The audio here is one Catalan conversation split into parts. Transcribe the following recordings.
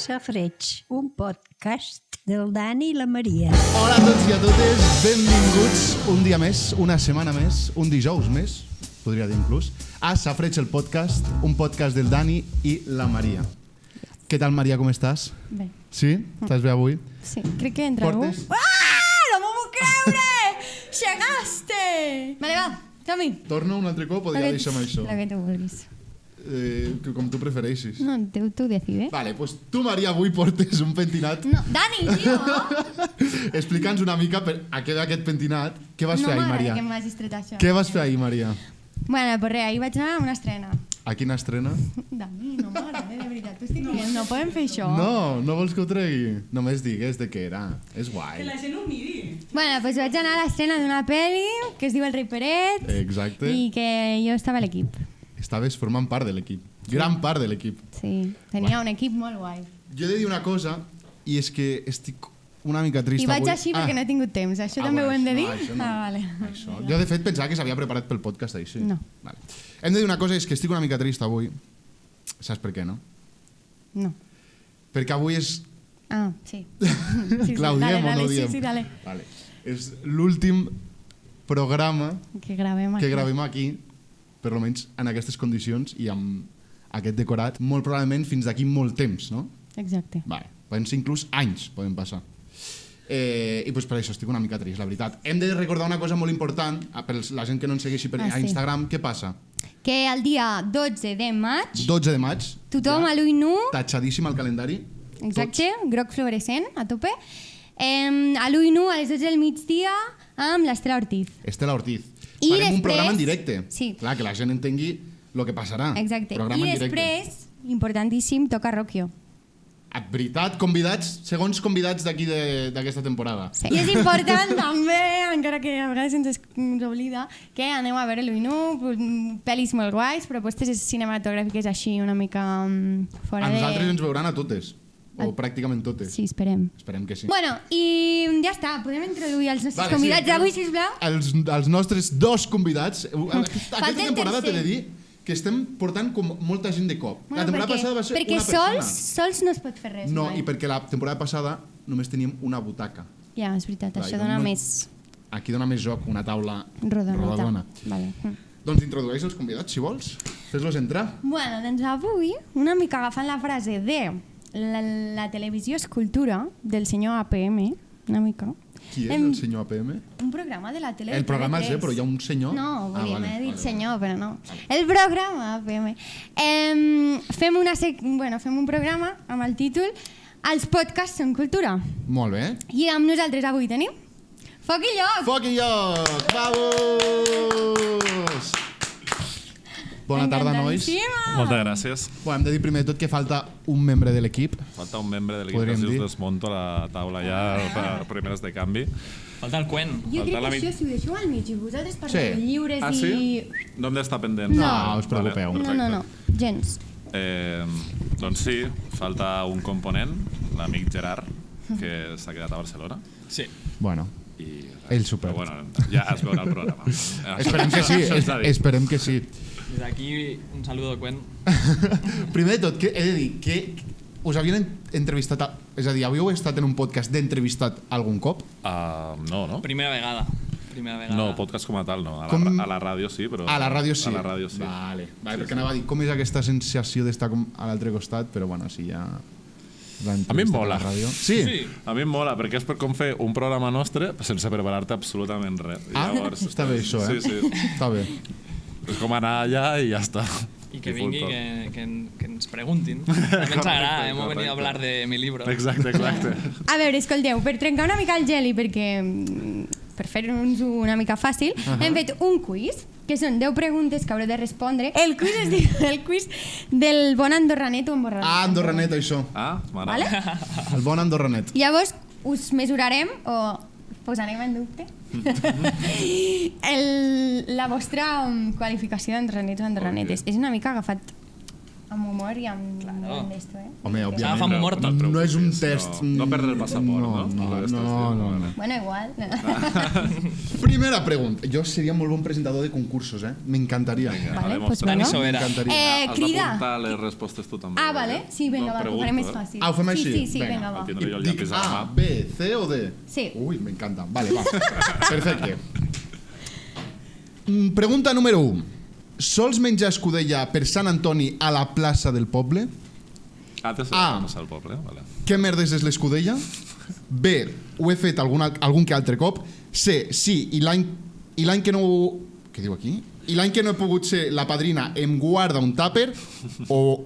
Safareig, un podcast del Dani i la Maria. Hola a tots i a totes, benvinguts un dia més, una setmana més, un dijous més, podria dir inclús, a Safareig, el podcast, un podcast del Dani i la Maria. Què tal, Maria, com estàs? Bé. Sí? Estàs bé avui? Sí, crec que entra algú. Portes? Ah! No m'ho puc creure! Llegaste! Vale, va, som-hi. Torna un altre cop o ja deixem això? La que tu vulguis. Com tu prefereixis. No, tu decides. Vale, pues tu, Maria, avui portes un pentinat. No, Dani, tio! Explica'ns una mica a què ve aquest pentinat. Què vas fer ahir, Maria? No m'agrada que m'hagis tret això. Què vas fer ahir, Maria? Bueno, pues res, ahir vaig anar a una estrena. A quina estrena? Dani, no m'agrada, de veritat. Tu estic dient, no podem fer això. No, no vols que ho tregui? Només digues de què era. És guai. Que la gent ho miri. Bueno, pues vaig anar a l'estrena d'una pel·li que es diu El rei Peret Exacte. i que jo estava a l'equip. Estaves formant part de l'equip. Gran part de l'equip. Sí, tenia un equip molt guai. Jo he de dir una cosa, i és que estic una mica trist I vaig avui. així perquè no he tingut temps. Això també ho hem de dir? No, això no. Vale. Això. Jo, de fet, pensava que s'havia preparat pel podcast així. No. Vale. Hem de dir una cosa, és que estic una mica trist avui. Saps per què, no? No. Perquè avui és... Ah, sí. Sí, Clar, ho dale, diem o no dale, ho diem? Sí, dale. Vale. És l'últim programa Que gravem aquí. que gravem aquí, per almenys en aquestes condicions i amb aquest decorat, molt probablement fins d'aquí molt temps, no? Exacte. Vale. Poden ser inclús anys, poden passar. I pues per això estic una mica trist, la veritat. Hem de recordar una cosa molt important, per la gent que no ens segueixi per a sí. Instagram, què passa? Que el dia 12 de maig 12 de maig, tothom a l'ull nu, tatxadíssim al calendari. exacte, groc fluorescent, a tope, a l'ull nu a les 12 del migdia amb l'Estela Ortiz. Estela Ortiz. I Farem un després- programa en directe. Sí. Clar, que la gent entengui el que passarà. Exacte. Programa I en directe. després, importantíssim, toca Rocchio. Veritat, convidats, segons convidats d'aquí d'aquesta temporada. Sí. I és important també, encara que a vegades ens oblida, que anem a veure l'ull nu, pel·lis molt guais, propostes cinematogràfiques així una mica fora A de... nosaltres ens veuran a totes. O pràcticament totes. Sí, esperem. Esperem que sí. Bueno, i ja està, podem introduir els nostres Vale, convidats sí. d'avui, sisplau? Els nostres dos convidats. Aquesta Falta el temporada t'he tercer. de dir que estem portant com molta gent de cop. La temporada passada va ser perquè una persona. sols no es pot fer res. No, mai. i perquè la temporada passada només teníem una butaca. Ja, és veritat, Clar, això i dona no- més Aquí dona més joc una taula rodoneta. rodona. Vale. Doncs introdueix els convidats, si vols. Fes-los entrar. Bueno, doncs avui, una mica agafant la frase de la televisió és cultura, del senyor APM, una mica. Qui és el senyor APM? Un programa de la tele. El programa de és, TV3. però hi ha un senyor? No, vull dir, vale, m'he dit vale. senyor, però no. El programa, APM. Fem un programa amb el títol Els podcasts són cultura. Molt bé. I amb nosaltres avui tenim Foc i Lloc. Foc i lloc! Vamos! Bona tarda, nois. Encantadíssima. Moltes gràcies. Bueno, hem de dir primer de tot que falta un membre de l'equip. Falta un membre de l'equip Podríem que si dir. us desmonto la taula ja per primeres de canvi. Falta el quen. Jo crec Falta la que mit- això, si ho deixeu al mig i vosaltres parleu Sí. lliures Ah, i... sí? No hem d'estar pendents. No, us preocupeu. No, gens. Doncs sí, falta un component, l'amic Gerard, que s'ha quedat a Barcelona. Sí. Bueno, I ell s'ho perd. Però bueno, ja es veurà el programa. esperem que sí, Això s'ha dit. esperem que sí. Des d'aquí un saludo, quen. Primer de tot, que he de dir que us havien entrevistat, és a dir, havíeu estat en un podcast d'entrevistat algun cop? No. Primera vegada. Primera vegada. No, podcast com a tal no. Com- A la ràdio sí, però... A la ràdio sí. A la ràdio sí. Vale, perquè anava a dir com és aquesta sensació d'estar com a l'altre costat, però bueno, sí, ja... A mi em mola. La ràdio. Sí? Sí. A mi em mola, perquè és com fer un programa nostre sense preparar-te absolutament res. Ah, està bé això, eh? Sí, sí. Està bé. És com anar allà i ja està. I que full vingui, talk. que ens preguntin. També ens agrada, hemos venido a hablar de mi libro. Exacte. A veure, escolteu, per trencar una mica el gel i per fer-nos una mica fàcil, hem fet un quiz, que són 10 preguntes que haureu de respondre. El quiz es diu el quiz del bon andorranet o emborranet. Ah, andorranet, això. Ah, m'agrada. Vale? El bon andorranet. Llavors, us mesurarem o posarem en dubte la vostra qualificació d'andorranets o andorranetes. És una mica agafat amb humor i amb... Claro. amb esto, Home, Ja òbviament. fa mort tot. No és un test... No perdre el passaport, no? No. Bueno, igual. Primera pregunta. Jo seria molt bon presentador de concursos, M'encantaria. Vale, pues Dani bueno. Sobera. M'encantaria. Has Crida. d'apuntar les respostes tu també. Ah, vale. Sí, vinga, va, ho faré més fàcil. Ah, ho fem així? Sí, vinga, va. Tindré jo el Dic llapis a la A, mà. B, C o D? Sí. Ui, m'encanta. Vale, va. Perfecte. Pregunta número 1. Sols menjar escudella per Sant Antoni a la plaça del poble? Ah, t'has Ah. de passar al poble, vale. Què merdes és l'escudella? B, ho he fet algun que altre cop. C, sí, i l'any que no... Què diu aquí? I l'any que no he pogut ser la padrina em guarda un tàper o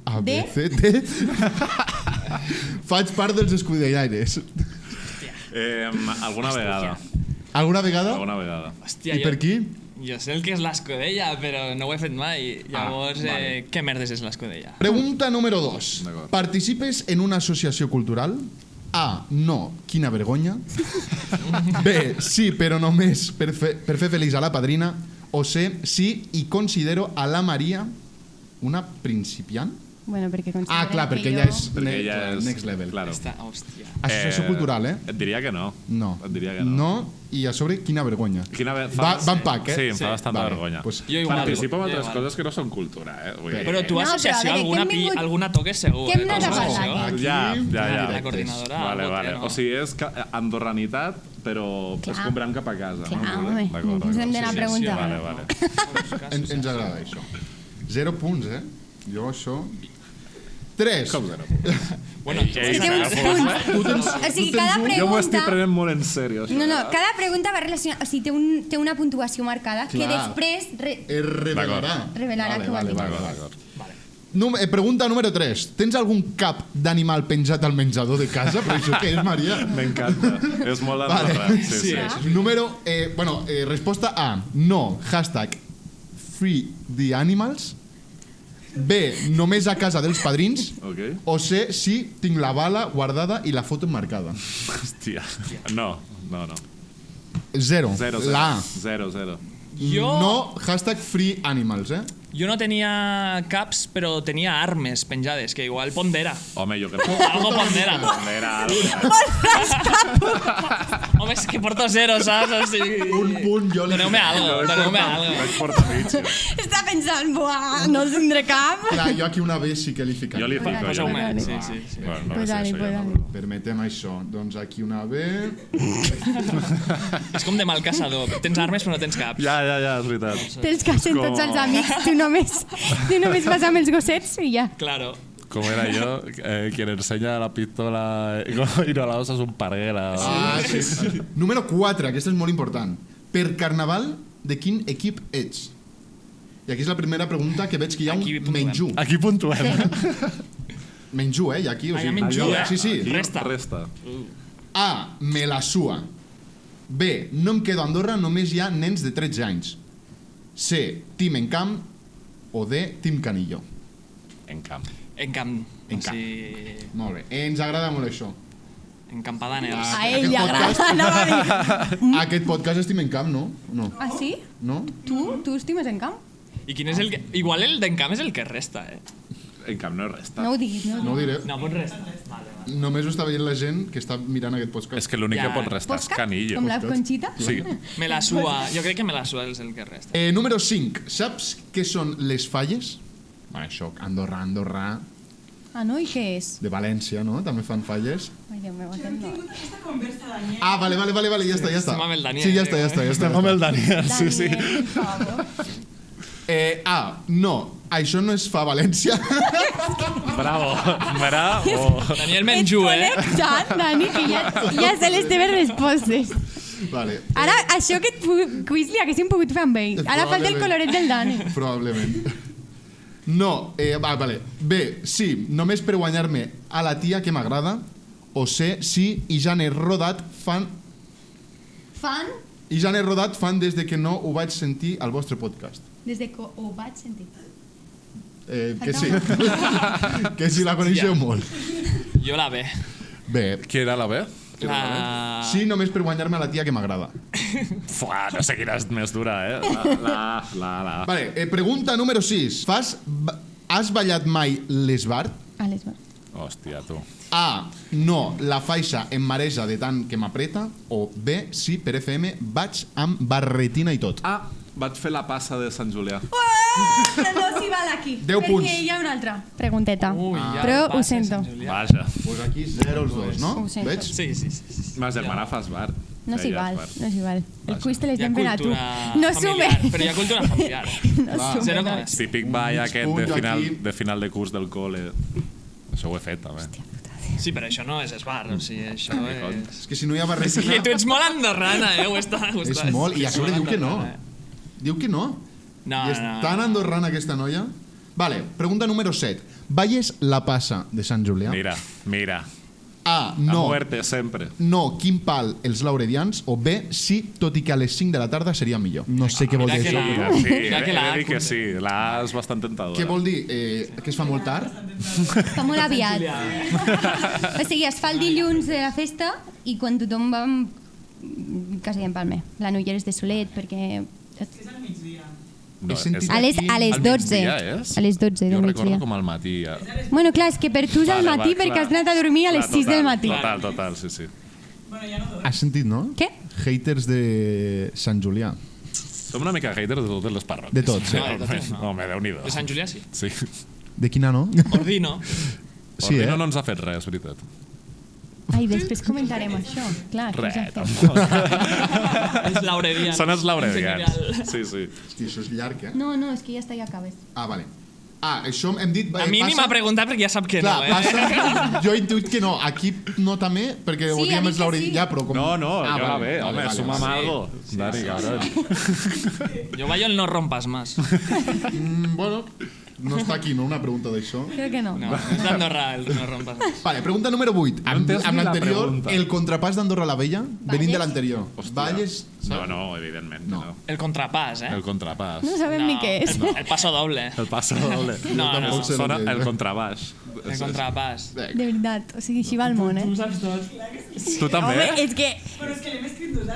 A, B, D? C, D. Faig part dels escudellaires. Alguna vegada. Alguna vegada? Alguna vegada. Hòstia, I per qui? Jo sé el que és l'escudella, però no ho he fet mai. Llavors, vale. què merdes és l'escudella? Pregunta número 2. D'acord. Participes en una associació cultural? A, no, quina vergonya. B, sí, però només per fer feliç a la padrina. O C, sí, i considero a la Maria una principiant. Bueno, perquè considero Ah, clar, que perquè jo... ella és, Perquè ella és... next level. Claro. Hòstia. Associació cultural, Et diria que no. No. Et diria que no. No, i a sobre, quina vergonya. Va en pack, Sí, em fa Sí. bastanta Vale, vergonya. pues Jo igual. Participo en Jo altres igual. coses que no són cultura, Vull dir... Però tu, No, associació, però a veure, que hem vingut- alguna toques segur. que hem anat a Com parlar, associació. Aquí, Ja. La coordinadora. Vale, algo té, vale. no? O sigui, és andorranitat, però Clar. escombrant cap a casa. Clar, no? home, D'acord, ens hem d'anar sí, a preguntar. Vale, vale. Ens agrada això. 0 punts, Jo això... 3. Com zero? Bueno, És que té uns punts. O sigui, cada Jo m'ho estic pregunta... prenent molt en sèrio, això. No, cada pregunta va relacionada... O sigui, té una puntuació marcada que Clar. després... Revelarà. Revelarà Vale, què vol vale, dir. vale. Pregunta número 3. Tens algun cap d'animal penjat al menjador de casa? Però això què és, Maria? M'encanta. És molt d'Andorra. Vale. Sí. Número... resposta A. No. Hashtag Free the Animals. B. Només a casa dels padrins. Ok. O C. Sí, tinc la bala guardada i la foto marcada. Hòstia. No. 0. 0, La A. 0, 0. Jo- No. Hashtag Free Animals, Jo no tenia caps, però tenia armes penjades, que igual pondera. Home, jo crec que... Algo pondera. Pondera, Home, és que porto 0, saps? O sigui... Un punt, jo li... Doneu-me algo, doneu-me algo. Vaig portar mig. Està pensant, buah, no els tindré cap. Clar, jo aquí una B sí que li ficaria. Jo li fico. Poseu-me. Sí. Bueno, no Pues sé dale, això pues ja dale. no. Permetem això. Doncs aquí una B... És com de mal caçador. Tens armes però no tens caps. Ja, és veritat. Te'ls casen tots els amics. Tu només vas amb els gossets i ja. Claro. Como era yo, quien enseña la pistola y no la usa es un parguera. Ah, sí. Número 4, aquesta és molt important. Per carnaval, de quin equip ets? I aquí és la primera pregunta que veig que hi ha Aquí un puntuem. menjú. Aquí puntuem. Menjú, hi ha aquí. O Ah, hi ha sigui, menjú, Sí, sí. Resta. A, me la sua. B, no em quedo a Andorra, només hi ha nens de 13 anys. C, Team Encamp. O D, Team Canillo. En camp. En camp. En camp. Sí. Molt bé, ens agrada molt això. En campadàners. A ell li agrada, no va dir. Aquest podcast és Team Encamp, no? No. Ah, sí? No? Tu estimes en camp? I quin és el que... Igual el d'en camp és el que resta, En camp no resta. No ho diguis, no ho No ho diré. No, pot resta. Només ho està veient la gent que està mirant aquest podcast. És que l'únic Ja. que pot restar és Podcast? canillo. Com la Conxita? Sí. Me la sua. Jo crec que me la sua és el que resta. Número 5. Saps què són les falles? Bueno, això, Andorra, Ah, no? I què és? de València, no? També fan falles. Ai, Déu meu, aquest no. Ah, vale, ja està. Estem amb el Daniel, Sí, ja està. Estem amb el Daniel, sí, sí. Daniel, per favor. No, això no es fa a València. Bravo. Daniel Menjú, Ets connectat, Dani, que ja sé les teves respostes. Vale. Ara, això aquest quiz li haguéssim pogut fer amb ell. Ara falta el coloret del Dani. Probablement. No, vale. B, sí, només per guanyar-me a la tia que m'agrada. O C, sí, i ja n'he rodat fan... Fan I ja n'he rodat fan des de que no ho vaig sentir al vostre podcast. des de que ho vaig sentir. Que sí. Que sí, la coneixeu molt. Jo la ve. Bé, Qui era la B? La... sí, només per guanyar-me a la tia que m'agrada. Fuà, no sé quina és més dura, La. Vale, pregunta número 6. Fas has ballat mai l'esbart? A les bars. Hòstia, tu. A. No, la faixa em mareja de tant que m'apreta. O B. Sí, per FM vaig amb barretina i tot. Ah, vaig fer la passa de Sant Julià. No s'hi val aquí. 10 punts. Perquè hi ha una altra pregunteta. Ui, ja Però passa, ho sento. Sant Julià. Vaja. Pues aquí 0 els dos, no? Ho sento. Veig? Sí. Ma germana fa esbart. No s'hi val, no s'hi val. El quiz te Hi ha l'estem fent a tu. cultura No familiar, sume. però hi ha cultura familiar. No sume. Zero no. coma- Típic ball aquest punt aquí. de final de curs del col·le. Això ho he fet, també. Sí, però això no és esbar, o sigui, això és... És que si no hi ha És barretina... que tu ets molt andorrana, ho està. És molt, i a sobre diu que no. Diu que no. No, I és tan andorrana aquesta noia. Vale, pregunta número 7. Balles la passa de Sant Julià? Mira. A. A No. muerte, sempre. No, quin pal els lauredians. O B. Sí, tot i que a les 5 de la tarda seria millor. No sé què vol dir Mira que això. la- Però... Sí, Mira que he la de dir que A sí. La A és bastant tentadora. Què vol dir? Que es fa molt tard? Està molt aviat. O sigui, es fa el dilluns de la festa i quan tothom va... Quasi en Palme. La Nogueres de Solet, perquè... He sentit A les, aquí- a les Al 12. migdia, és? A les 12 Jo del recordo migdia. com al matí. Ja. Bueno, clar, és que per tu és al matí perquè has anat a dormir a les 6 del matí. Total, sí. Has sentit, no? Què? Haters de Sant Julià. Som una mica haters de totes les parròquies. De tot, sí. No, de totes no. Home, Déu-n'hi-do. De Sant Julià sí. Sí. De quina no? Ordino. Sí, Ordino eh? no ens ha fet res, veritat. Ai, després comentarem això. Clar, què us ha Res, fet? tampoc. És lauredians. Són els lauredians. En general. Sí. Hosti, això és llarg, eh? No, és que ja està, ja acabes. Ah, vale. Ah, això hem dit... A mi ni m'ha preguntat perquè ja sap que Clar, no, passa... Jo he intuït que no. Aquí no també, perquè Sí, ho diem ha dit els que lauredians. sí. Ja, però com... No, Ah, ja va bé, vale, home, vale, suma'm vale. algo. Dani, cabrón. Jo ballo el no rompas más. Bueno, no està aquí, no? Una pregunta d'això. Crec que no. No, és d'Andorra el no rompas más. Vale, pregunta número 8. No he entès Amb ni la l'anterior, pregunta. el contrapàs d'Andorra la Vella, venint de l'anterior. Balles... No, evidentment. No. No. El contrapàs, eh? El contrapàs. No sabem ni què és. El paso doble. El paso doble. No, no. sé Sona el que és. el contrabaix. El contrapàs. De veritat, o sigui, així va el món, eh? Tu també? Home, és que...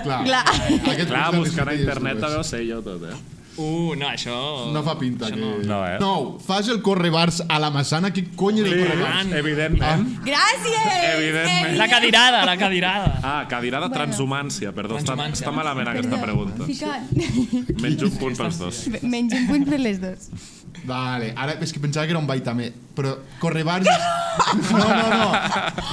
Clar. Clar. Aquest Clar, curs buscant a l'he internet escrit també ho sé jo tot, eh? No, això... No fa pinta que... No, eh? No, fas el correbars a la Massana? Què cony és el correbars? Evidentment. Gràcies! Evidentment. La cadirada, la cadirada. Ah, cadirada transhumància, perdó. Transhumància. Està malament aquesta pregunta. Ficat. Menys un punt pels dos. Menys un punt per les dos. Vale, ara és que pensava que era un ball també, però correbars... No.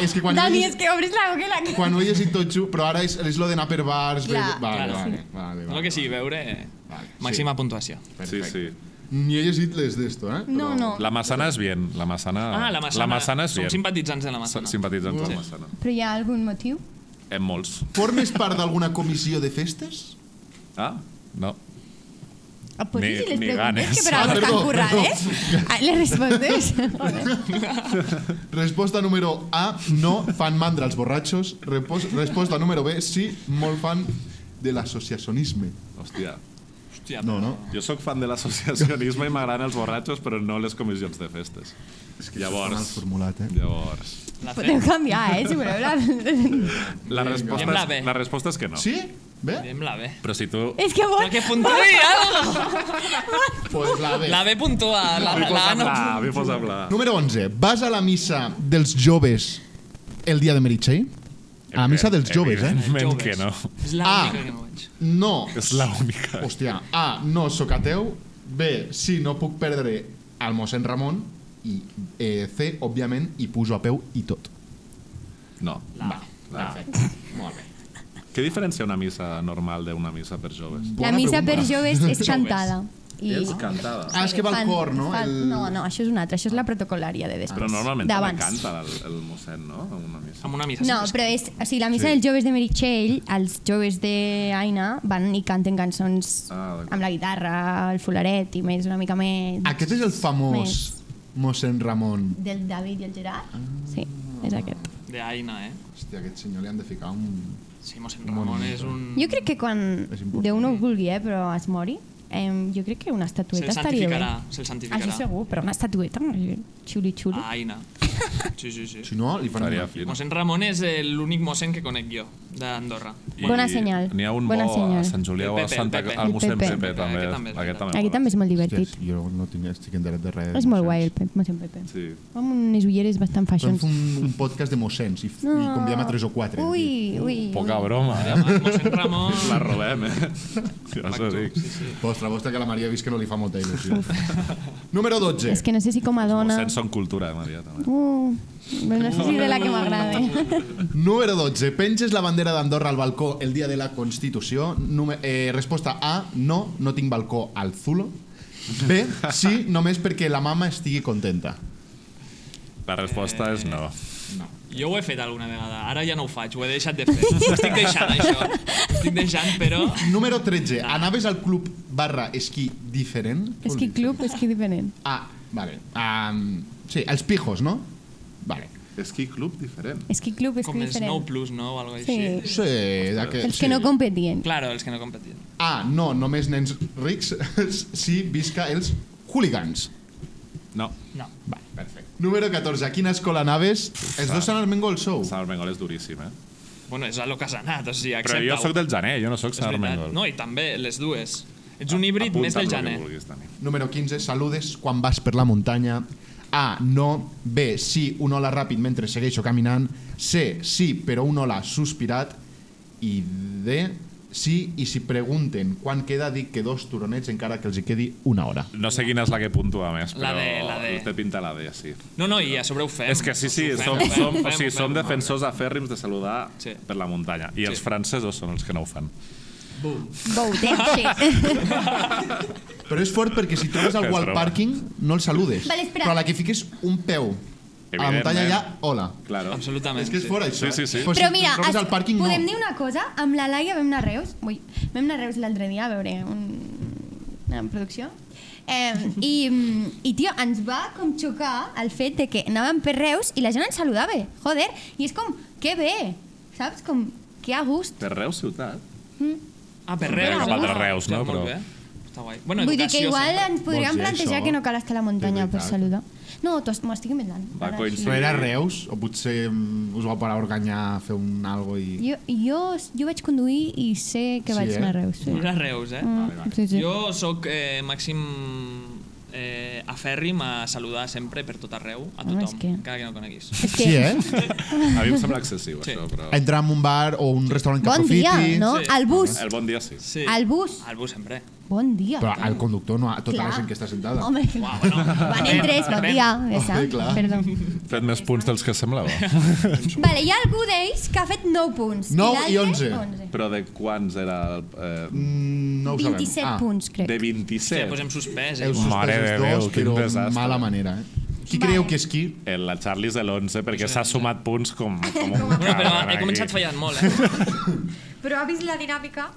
És que quan Dani, ho he és que obres la boca i la... quan ho he llegit tot just, però ara és lo d'anar per bars... Clar. Vale, Claro. vale. No que sí, veure... Vale, Màxima puntuació. Sí. Ni he llegit les d'esto, eh? No. La Massana és bien. La Massana, La Massana és Som bien. simpatitzants de la Massana. Simpatitzants de la Massana. Però hi ha algun motiu? En molts. Formes part d'alguna comissió de festes? Ah, no. Ah, pues Ni- sí, les ni preguntes ganes. que per algo perdó, estan currades. Ah, les respondes? Resposta número A, no fan mandra als borratxos. Resposta número B, sí, molt fan de l'associacionisme. Hòstia. Hòstia, No. Jo sóc fan de l'associacionisme i m'agraden els borratxos, però no les comissions de festes. És que Llavors- mal formulat, eh? Llavors... la Podeu fe. canviar, si voleu. Diem-la bé. La resposta és que no. Sí? Bé? Diem-la bé. Però si tu... És que Però vol... que puntuï algo! Pues la B. La B puntua, la A no. A mi posa bla. Número 11. Vas a la missa dels joves el dia de Meritxell? A la missa dels joves, eh? Evidentment que no. És l'única que no vaig. No. És l'única. Hòstia, A, no sóc ateu. B, sí, no puc perdre al mossèn Ramon. I C, òbviament, hi pujo a peu i tot. No. Perfecte. Molt bé. Què diferencia una missa normal d'una missa per joves? La missa per pregunta. joves és cantada. És cantada. Ah, és que va al cor, no? No, això és una altra. Això és la protocolària de després. Però normalment també D'abans. canta el mossèn, no? En una missa. Amb una missa. No, però és, o sigui, la missa dels joves de Meritxell, els joves d'Aina van i canten cançons d'acord. amb la guitarra, el fularet i més, una mica més... Aquest és el famós Més. mossèn Ramon. Del David i el Gerard? Sí, és aquest. De Aina, eh? Hòstia, aquest senyor li han de ficar un... Sí, mossèn Ramon és un... Jo crec que quan És important. Déu no ho vulgui, però es mori, jo crec que una estatueta Se'l estaria bé. santificarà, se'l santificarà. Això segur, però una estatueta, xuli-xuli. A Aina. Sí. Si no, li faran Faria una... fina. Mossèn Ramon és l'únic mossèn que conec jo. d'Andorra. Bona senyal. N'hi ha un Bona bo senyal. a Sant Julià o a Pepe, Santa... Pepe. Al mossèn El Pepe. Pepe, també. Aquest també. Aquí també és molt divertit. Hòsties, jo no estic enterat de res. És molt guai el Pep, mossèn Pepe. Sí. Amb unes ulleres bastant Fem fashions. un podcast de mossens i convidem a 3 o 4. Ui. Poca broma, Mossèn Ramon... La robem, Ja us ho dic. Vostra, que la Maria ha vist que no li fa molta il·lusió. Número 12. És que no sé si com a dona... Mossèns són cultura, Maria, també. No sé si de la que m'agrada. Número 12. Penges la bandera d'Andorra al balcó el dia de la Constitució. Resposta A. No tinc balcó al Zulo. B. Sí, només perquè la mama estigui contenta. La resposta és no. Jo ho he fet alguna vegada, ara ja no ho faig, ho he deixat de fer. Estic deixant això, però... Número 13. Anaves al club / esquí diferent? Esquí club, esquí diferent. Ah, vale. Sí, els pijos, no? Vale. Esquí club diferent. Esquí club, esquí Com els diferent. No Plus, no? O algo així. Sí. Sí, Els que no competien. Claro, els que no competien. A. No, només nens rics. Sí, visca els hooligans. No. No. Vale, perfecte. Número 14. A quina escola anaves? Els dos Sant Armengol sou? Sant Armengol és duríssim, Bueno, és a lo que has anat, o sigui, Però accepta-ho. jo sóc del gener, jo no sóc És Sant veritat. Armengol. No, i també les dues. Ets un híbrid més del gener. Número 15. Saludes quan vas per la muntanya. A. No. B. Sí, un hola ràpid mentre segueixo caminant. C. Sí, però un hola sospirat. I D. Sí, i si pregunten quan queda, dic que 2 turonets encara que els hi quedi 1 hora. No sé quina és la que puntua més, La però D. té pinta la D, sí. No, i a sobre ho fem. És que sí, Ho som fem. defensors afèrrims de saludar Sí. per la muntanya. I els francesos són els que no ho fan. Voted shit. Però és fort perquè si trobes algú al És broma. pàrquing no el saludes. Vale, espera. Però a la que fiques un peu a la muntanya Evidentment. ja, hola. Claro. Absolutament. És que és fort això. Sí, sí, sí. Però Però si mira, trobes al pàrquing podem no. dir una cosa? Amb la Laia vam anar a Reus. Vam anar a Reus l'altre dia a veure una producció. I tio, ens va com xocar el fet de que anàvem per Reus i la gent ens saludava. Joder, i és com, que bé, saps? Com, que a gust. Per Reus ciutat? Ah, per Bé, Reus. cap altre Reus, no? Molt Però- bé. Està guai. Bueno, Vull dir que educació igual sempre. ens podríem Vols dir plantejar això? que no cal estar a la muntanya De per veritat. saludar. No, m'ho estic inventant. Va Ara coincidir. Però era Reus? O potser us va parar a Organyà a fer un algo i... Jo vaig conduir i sé que Sí, vaig anar a Reus. Sí. Era Reus, Sí, sí. Jo sóc màxim afèrrim a saludar sempre per tot arreu, a Home, tothom, és que- encara que no coneguis. És que... Sí, eh? A mi em sembla excessiu, Sí. això, però... Entrar en un bar o un restaurant que Bon aprofiti... dia, no? Sí. Al bus. El bon dia sí. Sí. Al bus. Al bus sempre. Bon dia. Però al conductor, no a tota Clar. la gent que està sentada. Home, van en tres, bon dia. Ja està. clar. Perdó. Fet més punts dels que semblava. Vale, hi ha algú d'ells que ha fet 9 punts. 9 i l'altre, 11. Però de quants era... No ho sabem. 27 punts, crec. De Sí, 27. doncs hem suspès. Heu Mare suspès de els Déu, dos, quin però desastre. mala manera, eh? Qui Vale. creieu que és qui? La Charlie és de l'11 perquè s'ha sumat punts com un Bueno, però cabron he aquí. començat fallant molt, Però ha vist la dinàmica?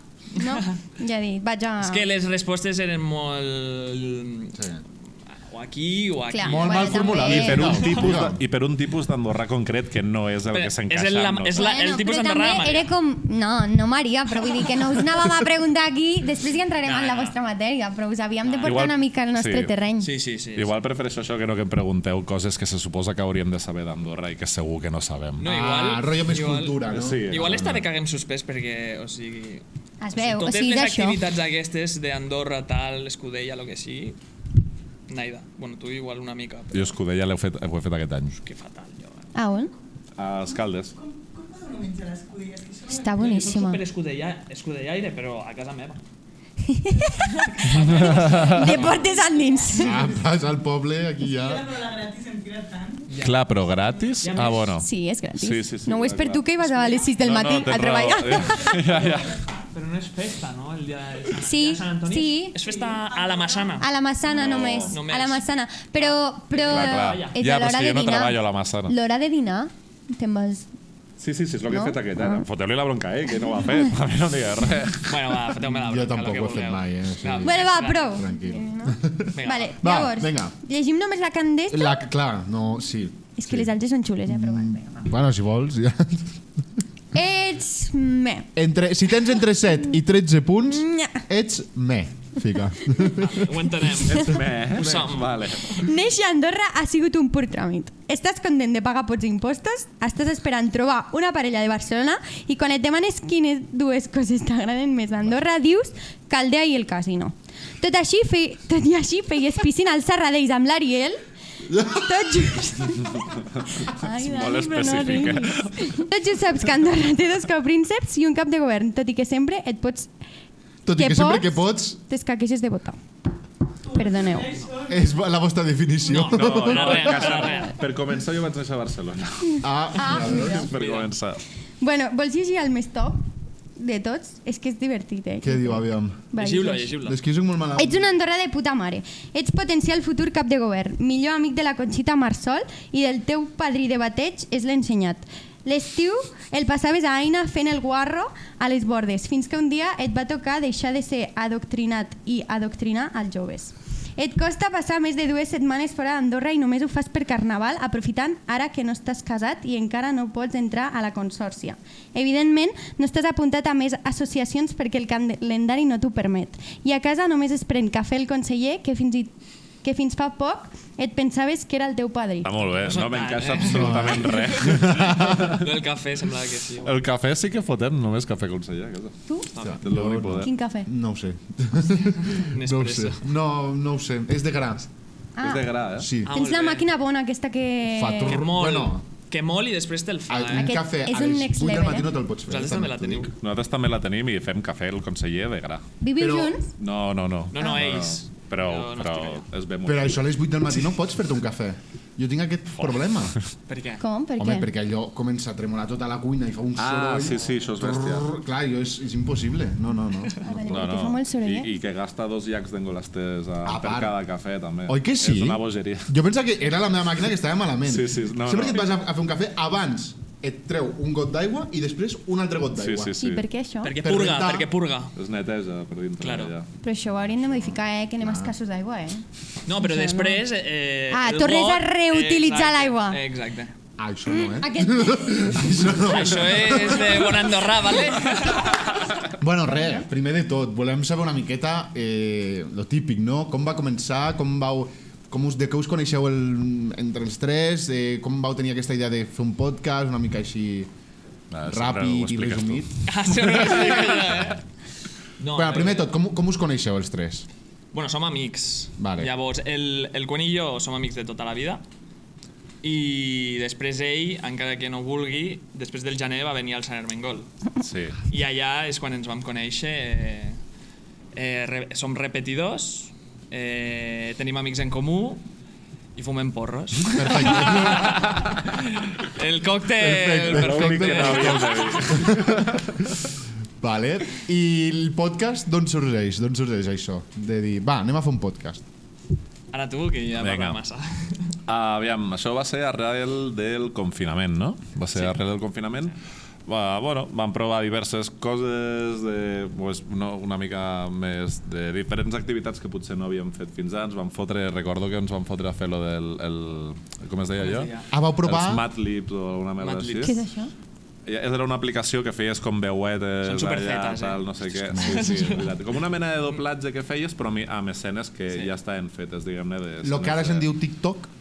No, ja he dit, vaig a... És que les respostes eren molt... Sí. O aquí o aquí. Clar. Molt Bueno, mal formulat. també. I per un No, tipus no. I per un tipus d'Andorra concret que no és el Però que s'encaixa és el- amb és nosaltres. el tipus però d'Andorra també de era Maria. com... No Maria, però vull dir que no us anàvem a preguntar aquí, després ja entrarem No, en la no. vostra matèria, però us havíem de portar Igual- una mica al nostre sí. terreny. Sí, sí, sí. Igual prefereixo això que no que em pregunteu coses que se suposa que hauríem de saber d'Andorra i que segur que no sabem. No, igual... rotllo més igual- cultura, no? Sí. Igual està bé que haguem suspès perquè, o sigui... Es veu, o totes sigui, les d'això. activitats aquestes d'Andorra, tal, Escudella, lo que sigui... Naida. Bueno, tu igual una mica, però Jo Escudella ho he fet aquest any. que fatal, jo. A on? A Escaldes. Està Jo boníssima. soc per escudellaire, però a casa meva. De portes endins. Ah, vas al poble, aquí ja... Clar, però gratis? Ah, bueno. Sí, és gratis. Sí, sí, sí, no ho és per clar. tu que hi vas a les 6 del matí tens a treballar. raó. Ja. Però no és festa, no? El dia de Sí, Sant Antoni. sí. És festa a la Massana. A la Massana només, només. a la Massana. Però Clar, clar. és Ja, a però és l'hora que de jo no dinar. treballo a la Massana. L'hora de dinar, te'n vas... Sí, sí, sí, és el que No? he fet aquest any. Foteu-li la bronca a ell, que no ho ha fet. A mi no em digues res. Bueno, va, foteu-me la Jo bronca, tampoc lo que ho he fet vulgueu. mai, sí. Va, Bueno, va, prou. Tranquil. Vinga, Vale, Va, llavors, vinga. llegim només la candestra? La, clar, no, sí. És que les altres són xules, però va, vinga, va. Bueno, si vols, ja. Ets me. Si tens entre 7 i 13 punts, Nya. ets me. fica. Ho entenem. Ho som. Vale. Néixer a Andorra ha sigut un pur tràmit. Estàs content de pagar pocs impostos, estàs esperant trobar una parella de Barcelona i quan et demanes quines dues coses t'agraden més d'Andorra dius Caldea i el casino. Tot i així feies piscina al Serradell amb l'Ariel, tot just... Ai, Dani, Molt però no específic, riguis. Tot just saps que Andorra té 2 coprínceps i un cap de govern, tot i que sempre et pots... Tot i que sempre que pots, t'escaqueixes de votar. Perdoneu. és la vostra definició. No, res. Per començar, jo vaig néixer a Barcelona. Mira. Per començar. Bueno, vols llegir el més top de tots? És que és divertit, Què diu, aviam? Va, Llegiu-la, llegeix. llegiu-la. És que jo soc molt malalt. Ets una Andorra de puta mare. Ets potencial futur cap de govern, millor amic de la Conxita Marsol i del teu padrí de bateig és l'ensenyat. L'estiu el passaves a Aina fent el guarro a les bordes, fins que un dia et va tocar deixar de ser adoctrinat i adoctrinar als joves. Et costa passar més de 2 setmanes fora d'Andorra i només ho fas per Carnaval, aprofitant ara que no estàs casat i encara no pots entrar a la consòrcia. Evidentment, no estàs apuntat a més associacions perquè el calendari no t'ho permet. I a casa només es pren cafè el conseller, que fins fa poc et pensaves que era el teu padrí. Està molt bé, no m'encaixa tant, absolutament res. El cafè semblava que sí. El cafè sí que fotem només cafè conseller a casa. Tu? Té l'únic poder. Quin cafè? No ho sé. No ho sé. Nespresso. No ho sé. És de gra. És de gra, eh? Sí. Tens la màquina bona aquesta que... Fa Que molt, Bueno. que molt i després te'l fa, Un Aquest cafè és a un les next 8 del level, matí no te'l pots fer. Vosaltres també la teniu. Nosaltres també la tenim i fem cafè el conseller de gra. Viviu Però- junts? No. No, ells. Però no estic allà. és ben molt. Però això a les 8 del matí no pots fer-te un cafè. Jo tinc aquest problema. Per què? Com? Per Home, què? perquè allò comença a tremolar tota la cuina i fa un soroll. sí, això és bèstia. Clar, és impossible. No. Perquè fa molt soroll, I que gasta 2 llacs d'engolastes A per part. cada cafè, també. Oi que sí? És una bogeria. Jo pensava que era la meva màquina que estava malament. Sí, no, Sempre no. que et vas a fer un cafè, abans et treu un got d'aigua i després un altre got d'aigua. Sí. I per què això? Perquè Per purga, rentar. perquè purga. És neteja per dintre. Claro. Ja. Però això ho hauríem de modificar, que anem escassos d'aigua, No, però Això després... el tornes a got- reutilitzar Exacte, l'aigua. Exacte. Ah, això no, eh? Aquest... Això és de bon Andorrà, vale? Bueno, res, primer de tot, volem saber una miqueta lo típic, no? Com va començar, de què us coneixeu entre els tres, com vau tenir aquesta idea de fer un podcast, una mica així ràpid i resumit? Ah, sempre ho explico jo, eh? No, Bueno, primer de tot, com us coneixeu els tres? Bueno, som amics. Vale. Llavors, el Cuen i jo som amics de tota la vida. I després ell, encara que no vulgui, després del gener va venir al Sant Ermengol. Sí. I allà és quan ens vam conèixer. Som repetidors, tenim amics en comú i fumem porros. Perfecte. El còctel perfecte. Vale. I el podcast, d'on sorgeix? D'on sorgeix això? De dir, va, anem a fer un podcast. Ara tu, que ja Vinga. parla massa. Aviam, això va ser arrel del confinament, no? Va ser arrel del confinament. Vam provar diverses coses, una mica més de diferents activitats que potser no havíem fet fins ara. Recordo que ens vam fotre a fer lo del... Com es deia allò? Ah, vau provar? Els Madlibs o alguna merda així. Madlibs. Què és això? Era una aplicació que feies com veuetes Són superzetes, tal, no sé què. Sí, és veritat. Com una mena de doblatge que feies, però amb escenes que ja estaven fetes, diguem-ne. Lo que ara se'n diu TikTok,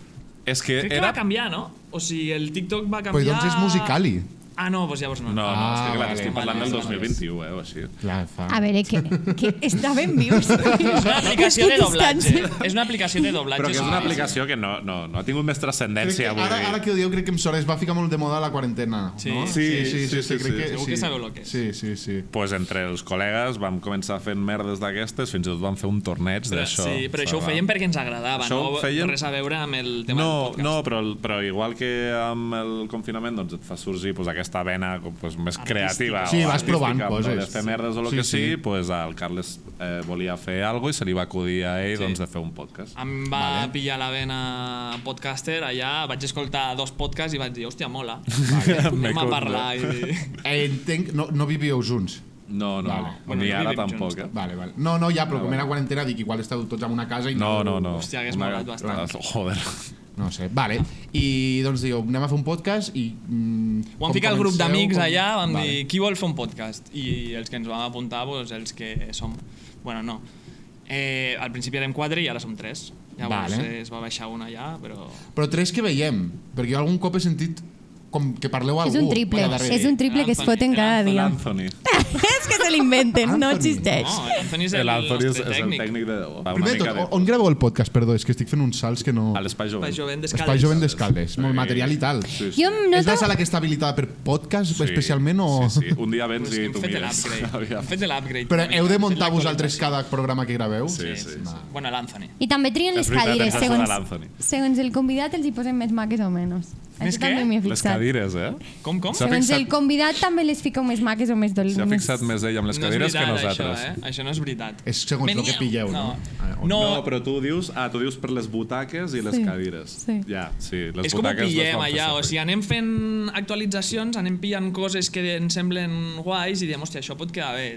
És que Crec que va canviar, no? O sigui, el TikTok va canviar... però doncs és Musical.ly. Ah, no, doncs llavors no. No, és que clar, vale. estic parlant del Vale, 2021, o així. Clar, fa... A veure, que estaven vius. És una aplicació de doblatge. És una aplicació de doblatge. Però que és una sí. aplicació que no ha tingut més trascendència, vull Ara dir. que ho dieu, crec que em sona, es va ficar molt de moda a la quarantena, Sí. no? Sí, crec que Segur que sabeu lo que és. Sí. Pues entre els col·legues vam començar fent merdes d'aquestes, fins i tot vam fer un torneig d'això. Sí, però això ho fèiem perquè ens agradava, Això ho no fèiem- res a veure amb el tema del podcast. No, però igual que amb el confinament doncs et fa sorgir pues, aquesta vena pues, més creativa. Sí, o vas artística, provant no? coses. De fer merdes o el Sí, que sí. sigui, pues, el Carles volia fer alguna cosa i se li va acudir a ell doncs, de fer un podcast. Em va pillar la vena podcaster allà, vaig escoltar 2 podcasts i vaig dir, hòstia, mola. Anem a parlar. Entenc, no vivíeu junts. No, Vale. Bueno, ni no ara vivim tampoc. junts, Vale. No, ja, però com era quarantena, dic, igual esteu tots en una casa i No. Hòstia, hagués molat bastant. Joder. No sé, vale. I doncs diu, anem a fer un podcast i... Vam ficar el grup d'amics allà, vam dir, qui vol fer un podcast? I els que ens vam apuntar, doncs, els que som... Bueno, no. Al principi érem 4 i ara som 3. Llavors Vale. es va baixar una ja, però... Però 3 que veiem, perquè jo algun cop he sentit com que parleu a algú. És un triple, allà darrere. és un triple que es foten cada dia. L'Anthony. És que se l'inventen, no Anthony. existeix. No, l'Anthony és el L'Anthony és nostre el tècnic. tècnic de... Primer de tot, on graveu el podcast? Perdó, és que estic fent uns salts que no... A l'Espai Jovent. Espai Jovent d'Escaldes. Espai Jovent d'Escaldes, molt material i tal. Sí, sí. Jo em És la noto... sala que està habilitada per podcast especialment o...? Sí, sí. Un dia vens És que i hem tu fet mires. l'upgrade. Aviam. Hem fet l'upgrade. Però una mica, heu de hem fet muntar vosaltres l'actualització. cada programa que graveu? Sí, sí. Bueno, l'Anthony. I també trien les És veritat, cadires, ens has de l'Anthony. segons el convidat els hi posen més maques o menys. Més Això què? també m'hi he Les fixat. cadires, eh? Com? S'ha Segons fixat- el convidat també les fica més maques o més dolentes. S'ha fixat més ell amb les No és cadires que veritat, nosaltres. Això, això no és veritat. És segons el que pilleu, no? No, però tu dius per les butaques i les Sí, cadires. sí. Ja, sí, les És com ho butaques les pillem vam fer allà, o servir. sigui, anem fent actualitzacions, anem pillant coses que ens semblen guais i diem, hòstia, això pot quedar bé.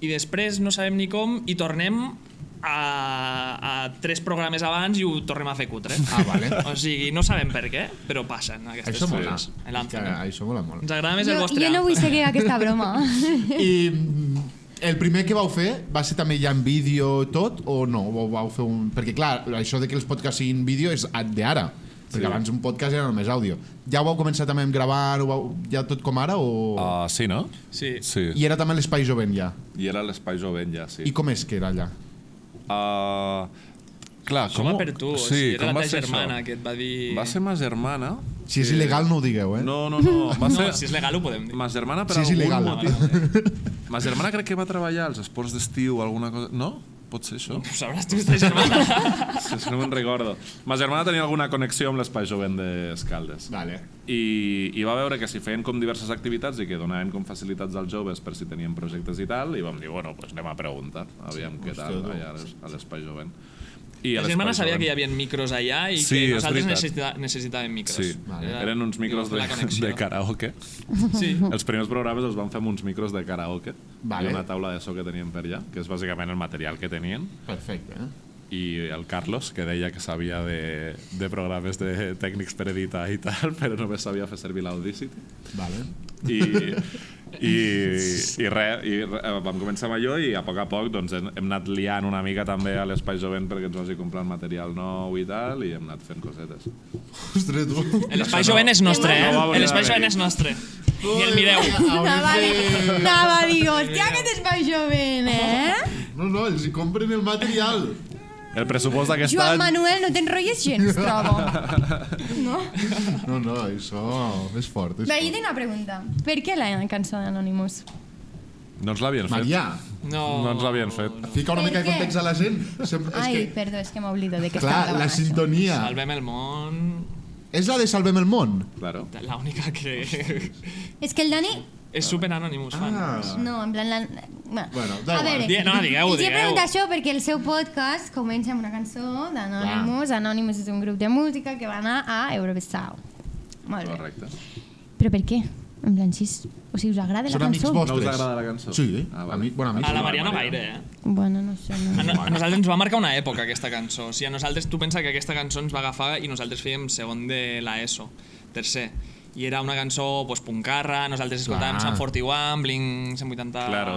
I després no sabem ni com i tornem a 3 programes abans i ho tornem a fer cutre. Ah, vale. O sigui, no sabem per què, però passen aquestes Això mola. coses. És que L'Anthony. Això mola molt. Ens agrada més el Jo vostre no vull Anthony. seguir aquesta broma. I el primer que vau fer va ser també ja en vídeo tot o no? O vau fer un... Perquè clar, això de que els podcasts siguin vídeo és d'ara. Perquè abans un podcast era només àudio. Ja ho vau començar també a gravar, ja tot com ara o...? Sí, no? Sí. Sí. I era també a l'Espai Jovent ja. I era l'Espai Jovent ja, sí. I com és que era allà? Clar, Això va per tu, o sigui, era la teva germana que et va dir... Va ser ma germana. Si és il·legal no ho digueu, eh? No. Va No, ser... si és legal ho podem dir. Ma germana per Si és algun il·legal. motiu... Ma germana crec que va treballar als esports d'estiu o alguna cosa... No? Pot ser això? Ho sabràs tu, esta germana. Sí, no me'n recordo. Ma germana tenia alguna connexió amb l'Espai Jovent d'Escaldes. Vale. I va veure que si feien com diverses activitats i que donaven com facilitats als joves per si tenien projectes i tal, i vam dir, bueno, pues anem a preguntar, aviam què tal allà a l'Espai Jovent. I La germana sabia que hi havia micros allà i Sí, que és nosaltres veritat. necessitàvem micros. Sí, eren uns micros la connexió. de karaoke. Sí. Els primers programes els van fer amb uns micros de karaoke Vale. i una taula de so que teníem per allà, que és bàsicament el material que tenien. Perfecte, eh? I el Carlos, que deia que sabia de programes de tècnics per editar i tal, però només sabia fer servir l'Audacity. Vale. I vam començar amb allò i a poc doncs, hem anat liant una mica també a l'Espai Jovent perquè ens vagi comprant material nou i tal, i hem anat fent cosetes. Ostres, tu. L'espai jovent és nostre, No va eh? voler L'espai haver-hi. jovent és nostre. Ni el mireu. Anava a dir, hòstia, que t'espai jovent, eh? No, els hi compren el material. El pressupost d'aquest Joan any... Manuel, no t'enrotlles gens, trobo. No? No, això és fort. És Bé, jo fort. tinc una pregunta. Per què la cançó d'Anonymous? No ens l'havien fet. Maria, No. No ens l'havien fet. fica una Per mica de què? context a la gent. Sempre, Ai, és que, perdó, és que m'oblido de que clar, estava la gravant sintonia. Salvem el món. És la de Salvem el món. Claro. L'única que... això. És que el Dani... és super Anonymous fan. No, en plan... Bueno, da a igual. veure, No, digueu. us he preguntat això perquè el seu podcast comença amb una cançó d'Anonymous. Anonymous és un grup de música que va anar a Eurovisau. Molt bé. Correcte. Però per què? En plan, o sigui, us agrada la Són amics cançó? No us vostres. agrada la cançó? Sí, Ah, vale. amic, bon amic. A la Maria no gaire, eh? Bueno, no sé. A, No. a nosaltres ens va marcar una època aquesta cançó. O sigui, a nosaltres, tu pensa que aquesta cançó ens va agafar i nosaltres fèiem segon de l'ESO, tercer. I era una cançó pues, puncarra, nosaltres escoltàvem Clar. Sum 41, Blink 180... Claro,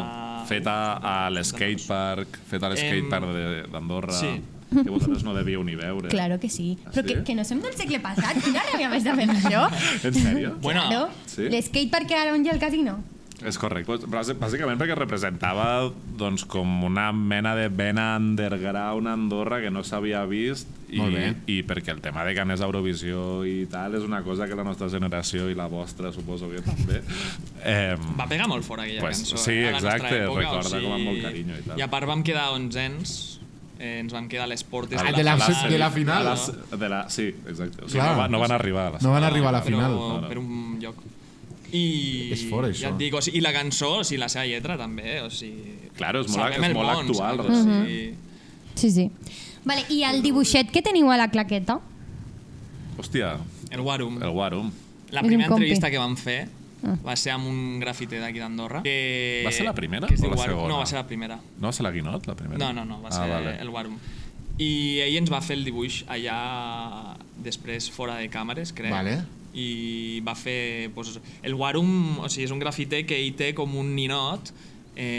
feta a l'skatepark, feta a l'skatepark d'Andorra, sí. que vosaltres no devíeu ni veure. Claro que sí. Ah, Però sí? que no som del segle passat. Quina ràbia m'està fent això? En sèrio? Bueno, Claro. Sí. L'skatepark que ara on hi ha el casino. És correcte. Bàsicament perquè representava doncs, com una mena de vena underground a Andorra que no s'havia vist Molt bé. i perquè el tema de que anés a Eurovisió i tal és una cosa que la nostra generació i la vostra suposo que també va pegar molt fort aquella Pues, cançó. sí, a la nostra exacte, època, recorda com amb molt carinyo i tal. I a part vam quedar onzens, ens vam quedar a les portes Ah, de la final. Sí, exacte. O sigui, Clar. no van arribar a la No van arribar a la final. Però per un lloc. I És fort, això. ja et dic, o sigui, i la cançó, o sigui, la seva lletra també, o sigui... Claro, és molt salvem el molt món, actual, saps? O sigui, Sí, sí. Vale, i el dibuixet que teniu a la claqueta? Hòstia, el Warum. el Warum. La És un primera compi. entrevista que vam fer va ser amb un grafiter d'aquí d'Andorra. Que... Va ser la primera que es o diu la Warum. segona? No, va ser la primera. No va ser la Guinot, la primera? No, va ser el Warum. I ell ens va fer el dibuix allà després fora de càmeres, crec. Vale. I va fer... Pues, el Warum, o sigui, és un grafiter que ell té com un ninot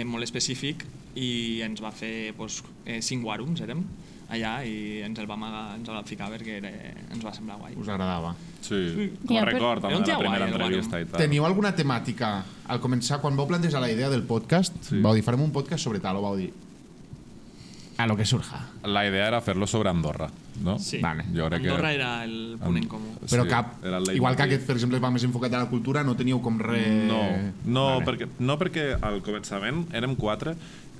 molt específic i ens va fer 5 guàrums, érem allà, i ens el vam ficar perquè ens va semblar guai. Us agradava. Sí, com a record, Era un amb dia la primera guai, el entrevista i tal. Teniu alguna temàtica? Al començar, quan vau plantejar la idea del podcast, vau dir, farem un podcast sobre tal, o vau dir, a lo que surja. La idea era fer-lo sobre Andorra, no? Sí, Vale. Jo crec que... Andorra era el punt en comú. Però Sí, cap, era el igual que leitmotiv. aquest, per exemple, va més enfocat a la cultura, no teníeu com res... No, Vale. perquè al començament érem 4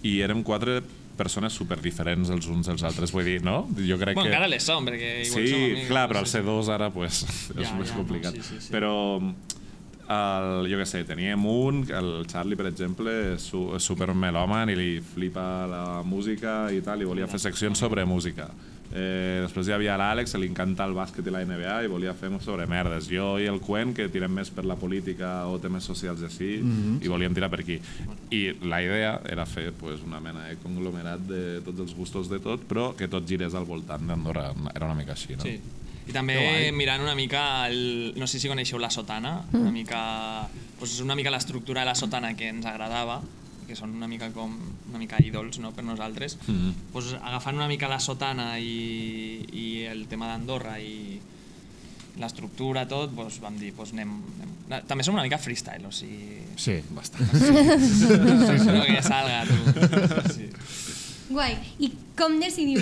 i érem 4 persones super diferents els uns dels altres, vull dir, no? Jo crec que... Encara les som, perquè igual som Sí, amics. clar, però al sí. ser 2 ara pues, és més complicat. no, sí. Però jo què sé, teníem el Charlie, per exemple, és super melòman i li flipa la música i tal, i volia fer seccions sobre música. Després hi havia l'Àlex, que li encanta el bàsquet i la NBA i volia fer sobre merdes. Jo i el Quen, que tirem més per la política o temes socials així, i volíem tirar per aquí. I la idea era fer una mena de conglomerat de tots els gustos de tot, però que tot girés al voltant d'Andorra. Era una mica així, no? Sí. I també mirant una mica, no sé si coneixeu la sotana, una mica l'estructura de la sotana que ens agradava, que són una mica ídols, no, per nosaltres. Agafant una mica la sotana i el tema d'Andorra i l'estructura, tot, vam dir, anem... També som una mica freestyle, o sigui... Sí. Bastant. Lo que salga, tu. Sí. Guai. I com decidiu,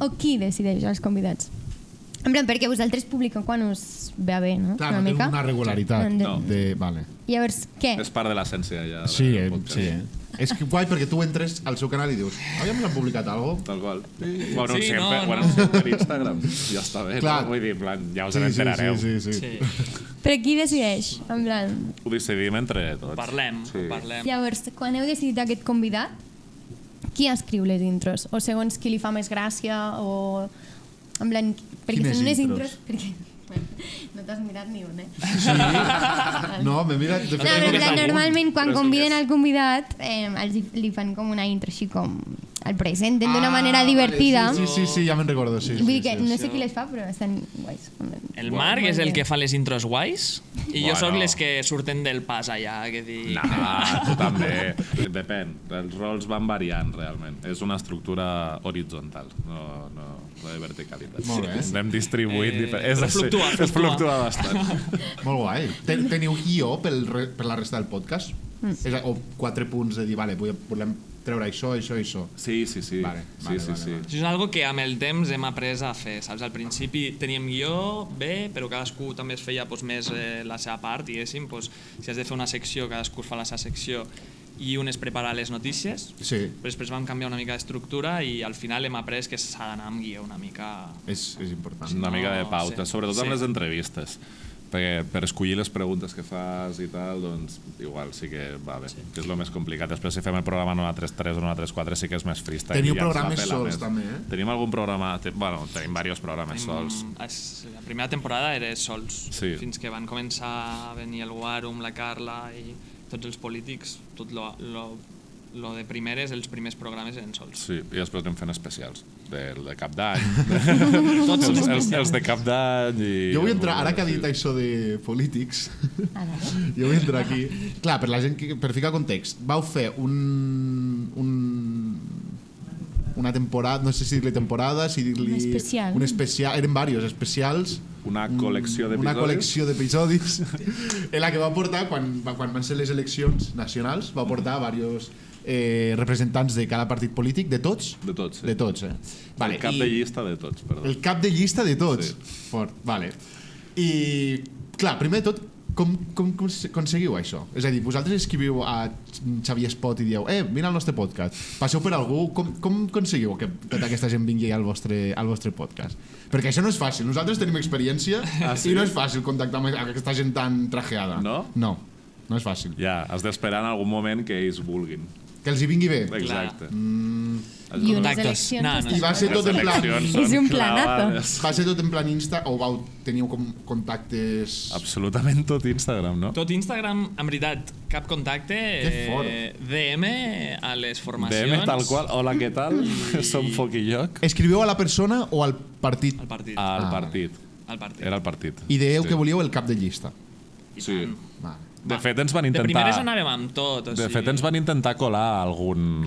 o qui decideix els convidats? En plan, perquè vosaltres publiqueu quan us ve bé, no? Clar, no teniu una regularitat. No. Vale. Llavors, què? És part de l'essència ja. Sí, del podcast. sí. És que guai perquè tu entres al seu canal i dius, aviam m'han publicat alguna cosa? Tal qual. Sí, Ho anunciem per Instagram. Ja està bé, Clar. no? Vull dir, en plan, ja us n'enterareu. Sí. Però qui decideix? En plan... Ho decidim entre tots. Parlem. Llavors, quan heu decidit aquest convidat, qui escriu les intros? O segons qui li fa més gràcia? O... En plan, perquè Quines són unes intros? intros... Perquè... No t'has mirat ni un, Sí? No, m'he mirat... De No, però en plan, normalment quan Però és el conviden que és. al convidat li fan com una intro així com el presenten d'una manera divertida. Sí, ja me'n recordo, sí. Vull dir que no sé qui les fa, però estan guais. El Marc és el que fa les intros guais i jo Bueno. sóc les que surten del pas allà, que dic... Nah, tu també. Depèn. Els rols van variant, realment. És una estructura horitzontal, no de verticalitat. Molt bé. Anem distribuint... però fluctua. Es fluctua bastant. Molt guai. Teniu guió per la resta del podcast? O 4 punts de dir, vale, volem treure això. Sí. Vale. Sí. Això és algo que amb el temps hem après a fer, saps? Al principi teníem guió bé, però cadascú també es feia més la seva part, diguéssim. Si has de fer una secció, cadascú fa la seva secció i un es prepara les notícies. Sí. Però després vam canviar una mica d'estructura i al final hem après que s'ha d'anar amb guió una mica... És important. Una mica de pauta, sí. sobretot amb Sí. les entrevistes. Perquè per escollir les preguntes que fas i tal, doncs igual sí que va bé, que és el més complicat. Després si fem el programa en una 3-3 o en una 3-4 sí que és més freestyle. Teniu i ja ens la programes pela sols, més. també, eh? Tenim algun programa... Bueno, tenim diversos programes sols. La primera temporada era sols, Sí. fins que van començar a venir el Guarum, la Carla i tots els polítics, tot lo de primeres, els primers programes eren sols. Sí, i després anem fent especials. De cap d'any. Tots són els de cap d'any i... Jo vull entrar, ara que ha dit això de polítics, jo vull entrar aquí. Clar, per la gent per ficar context, vau fer una temporada, no sé si dir-li temporada, si dir-li... Un especial. Un especial, eren diversos especials. Una col·lecció d'episodis. Una col·lecció d'episodis en la que va portar, quan van ser les eleccions nacionals, va portar diversos representants de cada partit polític, de tots? De tots, sí. De tots, Vale, el cap de llista de tots, perdó. el cap de llista de tots. Sí. Fort, vale. I, clar, primer de tot, com seguiu això? És a dir, vosaltres escriviu a Xavier Espot i dieu, vine al nostre podcast. Passeu per algú, com aconseguiu que tota aquesta gent vingui al vostre podcast? Perquè això no és fàcil. Nosaltres tenim experiència i no és fàcil contactar amb aquesta gent tan trajeada. No? No és fàcil. Ja, has d'esperar en algun moment que ells vulguin. Que els hi vingui bé. Exacte. I unes Contactes. eleccions... No, no. I va ser tot en plan... És un planazo. Va ser tot en plan Insta o teniu com contactes... Absolutament tot Instagram, no? Tot Instagram, en veritat, cap contacte. Que fort. DM a les formacions. DM tal qual, hola, què tal? Som foc i lloc. Escriveu a la persona o al partit? Al partit. Al partit. Al partit. Era el partit. I dèieu Sí. que volíeu el cap de llista. I Sí. tant. Vale. De fet, ens van De intentar... primeres anàvem amb tot. O De sigui... fet, ens van intentar colar algun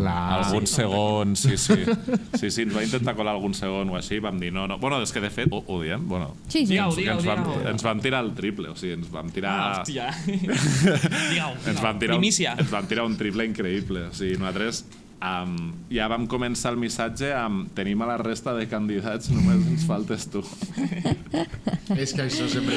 segon, sí, ens van intentar colar algun segon o així, vam dir no. Bueno, és que de fet, ho diem, bueno, Sí. Digueu. ens vam tirar el triple, o sigui, ens vam tirar... Hòstia. Digueu. Ens vam tirar un triple increïble, o sigui, nosaltres ja vam començar el missatge amb tenim a la resta de candidats, només ens faltes tu. És que això sempre...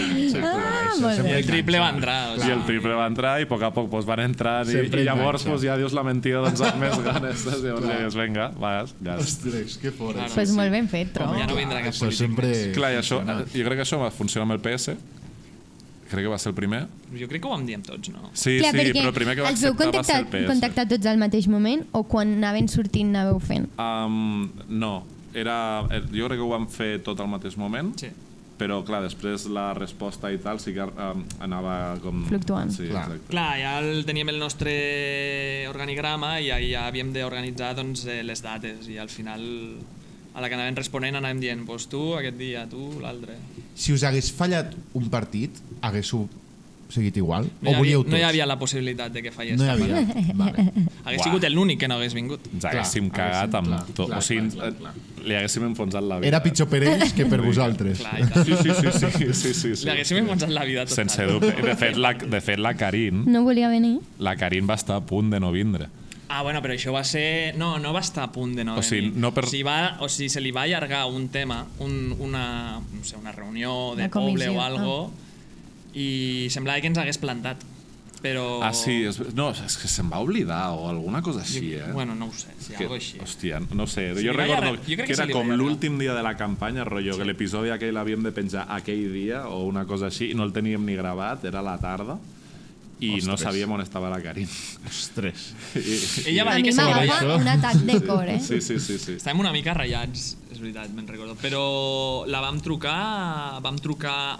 molt bé. I el triple va entrar. O I sigui. el triple va entrar i a poc a poc van entrar i llavors ja dius la mentida amb més ganes. Llavors ja dius, vinga, vas, gas. Ostres, que fora. Pues molt ben fet, trobo. Ja no vindrà cap Això polític sempre... Clar, i això, jo crec que això va funcionar amb el PS. Crec que va ser el primer. Jo crec que ho vam dir amb tots, no? Sí, Clar, sí, però el primer que va els veu acceptar va ser el PS. contactar tots al mateix moment o quan anaven sortint anàveu fent? No, jo crec que ho vam fer tot al mateix moment, Sí. però clar, després la resposta i tal sí que anava com... Fluctuant. Sí, Clar. exacte. Clar, ja teníem el nostre organigrama i ja havíem d'organitzar doncs, les dates i al final a la que anàvem responent anàvem dient pues tu aquest dia, tu l'altre. Si us hagués fallat un partit, haguéssiu seguit igual? No O hi volíeu havia, tots? no hi havia la possibilitat de que fallés. No hi havia. Vale. Hagués sigut l'únic que no hagués vingut. Ens haguéssim cagat amb tot. O sigui, li haguéssim enfonsat la vida. Era pitjor per ells que per vosaltres. Clar, i tant. Sí. Li haguéssim enfonsat la vida total. Sense dubte. De fet, la Karin No volia venir? va estar a punt de no vindre. Ah, bueno, però això va ser... No va estar a punt de no O sigui, venir. no per- O sigui, se li va allargar un tema, una reunió de Una comissió, poble o algo, i semblava que ens hagués plantat. Però... Ah, sí. No, és que se'm va oblidar o alguna cosa així, Bueno, no ho sé, si Que, algo així. hòstia, no sé. Se Jo li va recordo allargar. Jo crec que que se era li va com allargar. l'últim dia de la campanya, rotllo, que l'episodi aquell l'havíem de penjar aquell dia o una cosa així, i no el teníem ni gravat, era a la tarda, i no Ostres. sabíem on estava la Karin. Ostres. Ella va A dir mi que se li va m'agafa un atac de cor, eh? Sí. Estàvem una mica ratllats, és veritat, me'n recordo. Però la vam trucar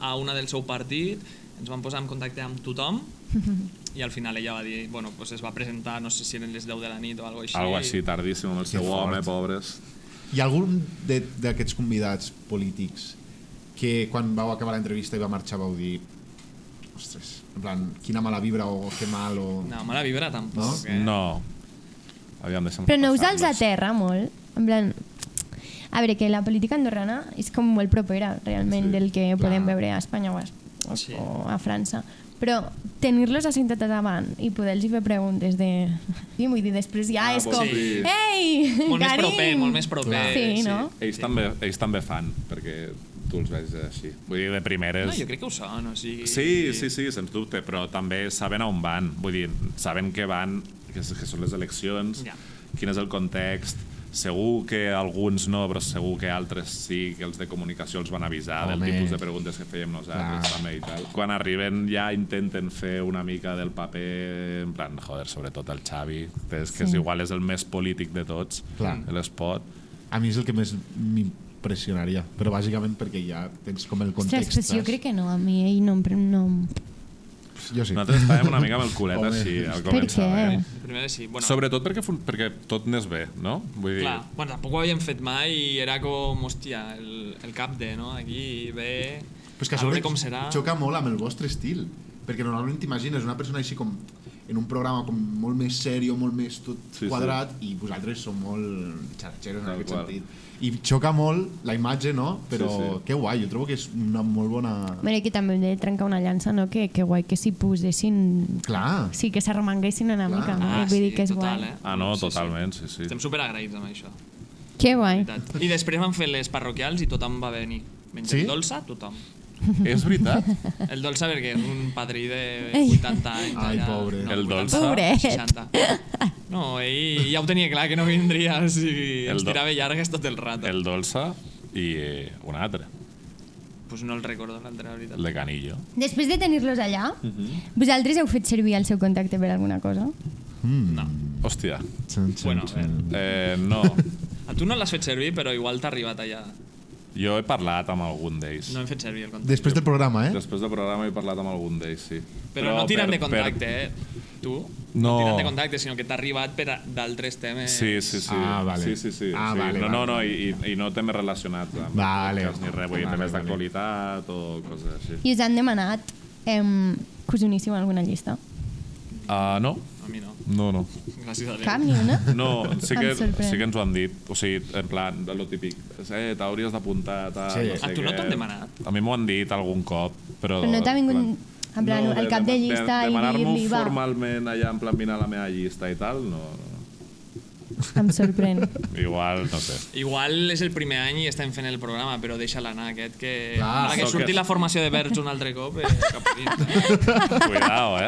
a una del seu partit, ens vam posar en contacte amb tothom i al final ella va dir, bueno, pues es va presentar, no sé si eren les 10 de la nit o alguna cosa així. Algo així, tardíssim, amb el seu fort. home, pobres. Hi ha algun d'aquests convidats polítics que quan vau acabar l'entrevista i va marxar vau dir ostres, en plan, quina mala vibra o que mal o... No, mala vibra tampoc, No? eh? No. Aviam, deixa'm Però no us els passar-los. aterra molt? En plan, a veure, que la política andorrana és com molt propera realment del que podem veure a Espanya o a França. Però tenir-los assentats davant i poder-los fer preguntes de... Sí, vull dir, després ja és com... sí. Ei, Molt més Karin! proper, molt més proper. Sí, no? Ells també fan, perquè tu els veig així. Vull dir, de primeres... No, jo crec que ho són, o sigui... Sí, sens dubte, però també saben on van. Vull dir, saben que van, que són les eleccions, Ja. quin és el context. Segur que alguns no, però segur que altres sí, que els de comunicació els van avisar del Home. tipus de preguntes que fèiem nosaltres també i tal. Quan arriben ja intenten fer una mica del paper, en plan, joder, sobretot el Xavi, que és igual és el més polític de tots, Clar. l'Espot. A mi és el que més m'impressionaria, però bàsicament perquè ja tens com el context. Ostres, però jo crec que no, a mi ell no... Jo sí. Nosaltres estàvem una mica amb el culet Home. així al Per començar. què? Primer sí, bueno... Sobretot perquè tot n'és bé, no? Vull dir, Clar, bueno, tampoc ho havíem fet mai i era com, hòstia, el cap de, no? Aquí ve... Però és que a a sobre veure com serà. xoca molt amb el vostre estil, perquè normalment t'imagines una persona així com en un programa com molt més sèrio, molt més tot Sí, quadrat, i vosaltres sou molt xarxeros en Tal aquest qual. sentit. I xoca molt la imatge, no? Però Sí, sí. que guai, jo trobo que és una molt bona... Mira, que també hem de trencar una llança, no? Que guai que s'hi posessin... Clar, Sí, que s'arremanguessin una mica, no? Ah, Vull dir sí, que és total, guai. eh? Ah, no, totalment, sí. Estem superagraïts amb això. Que guai. Veritat. I després vam fer les parroquials i tothom va venir. Menys Sí? el Dolça, tothom. És veritat. El Dolça perquè és un padrí de Ei. 80 anys. Ai, pobre. El 80, Dolça. Pobret. 60. No, ell ja ho tenia clar que no vindria, o sigui, El ens tirava llargues tot el rato. El Dolça i un altre, Pues no el recordo, l'altre, la veritat. el de Canillo. Després de tenir-los allà, vosaltres heu fet servir el seu contacte per alguna cosa? No. Hòstia, Bueno, no. A tu no l'has fet servir, però igual t'ha arribat allà. Jo he parlat amb algun d'ells. No hem fet servir el contacte. Després del programa, eh? Després del programa he parlat amb algun d'ells, sí. Però no tirant de contacte, eh? Tu? No. Tirant de contacte, sinó que t'ha arribat per d'altres temes. Sí. Ah, vale. Sí. Ah, vale, No, i no temes relacionats amb Vale. podcast ni res, vull dir, Vale, temes vale. d'actualitat o coses així. I us han demanat que us uníssiu a alguna llista? No. A mi no. No. Gràcies a Déu. Cap ni una? No, sí Em que sorprèn. ens ho han dit. O sigui, en plan, lo típic. T'hauries d'apuntar, tal, Sí. no sé A tu no què. t'han demanat? A mi m'ho han dit algun cop, però... Però no t'ha vingut, en plan, el cap de llista i demanar-m'ho dir-li, va. formalment allà, en plan, vine a la meva llista i tal, no. Em sorprèn. Igual, no sé. Igual és el primer any i estem fent el programa, però deixa-la anar, aquest, que Clar, ara que sóc surti que- la formació de verbs un altre cop, cap a dins. Cuidao,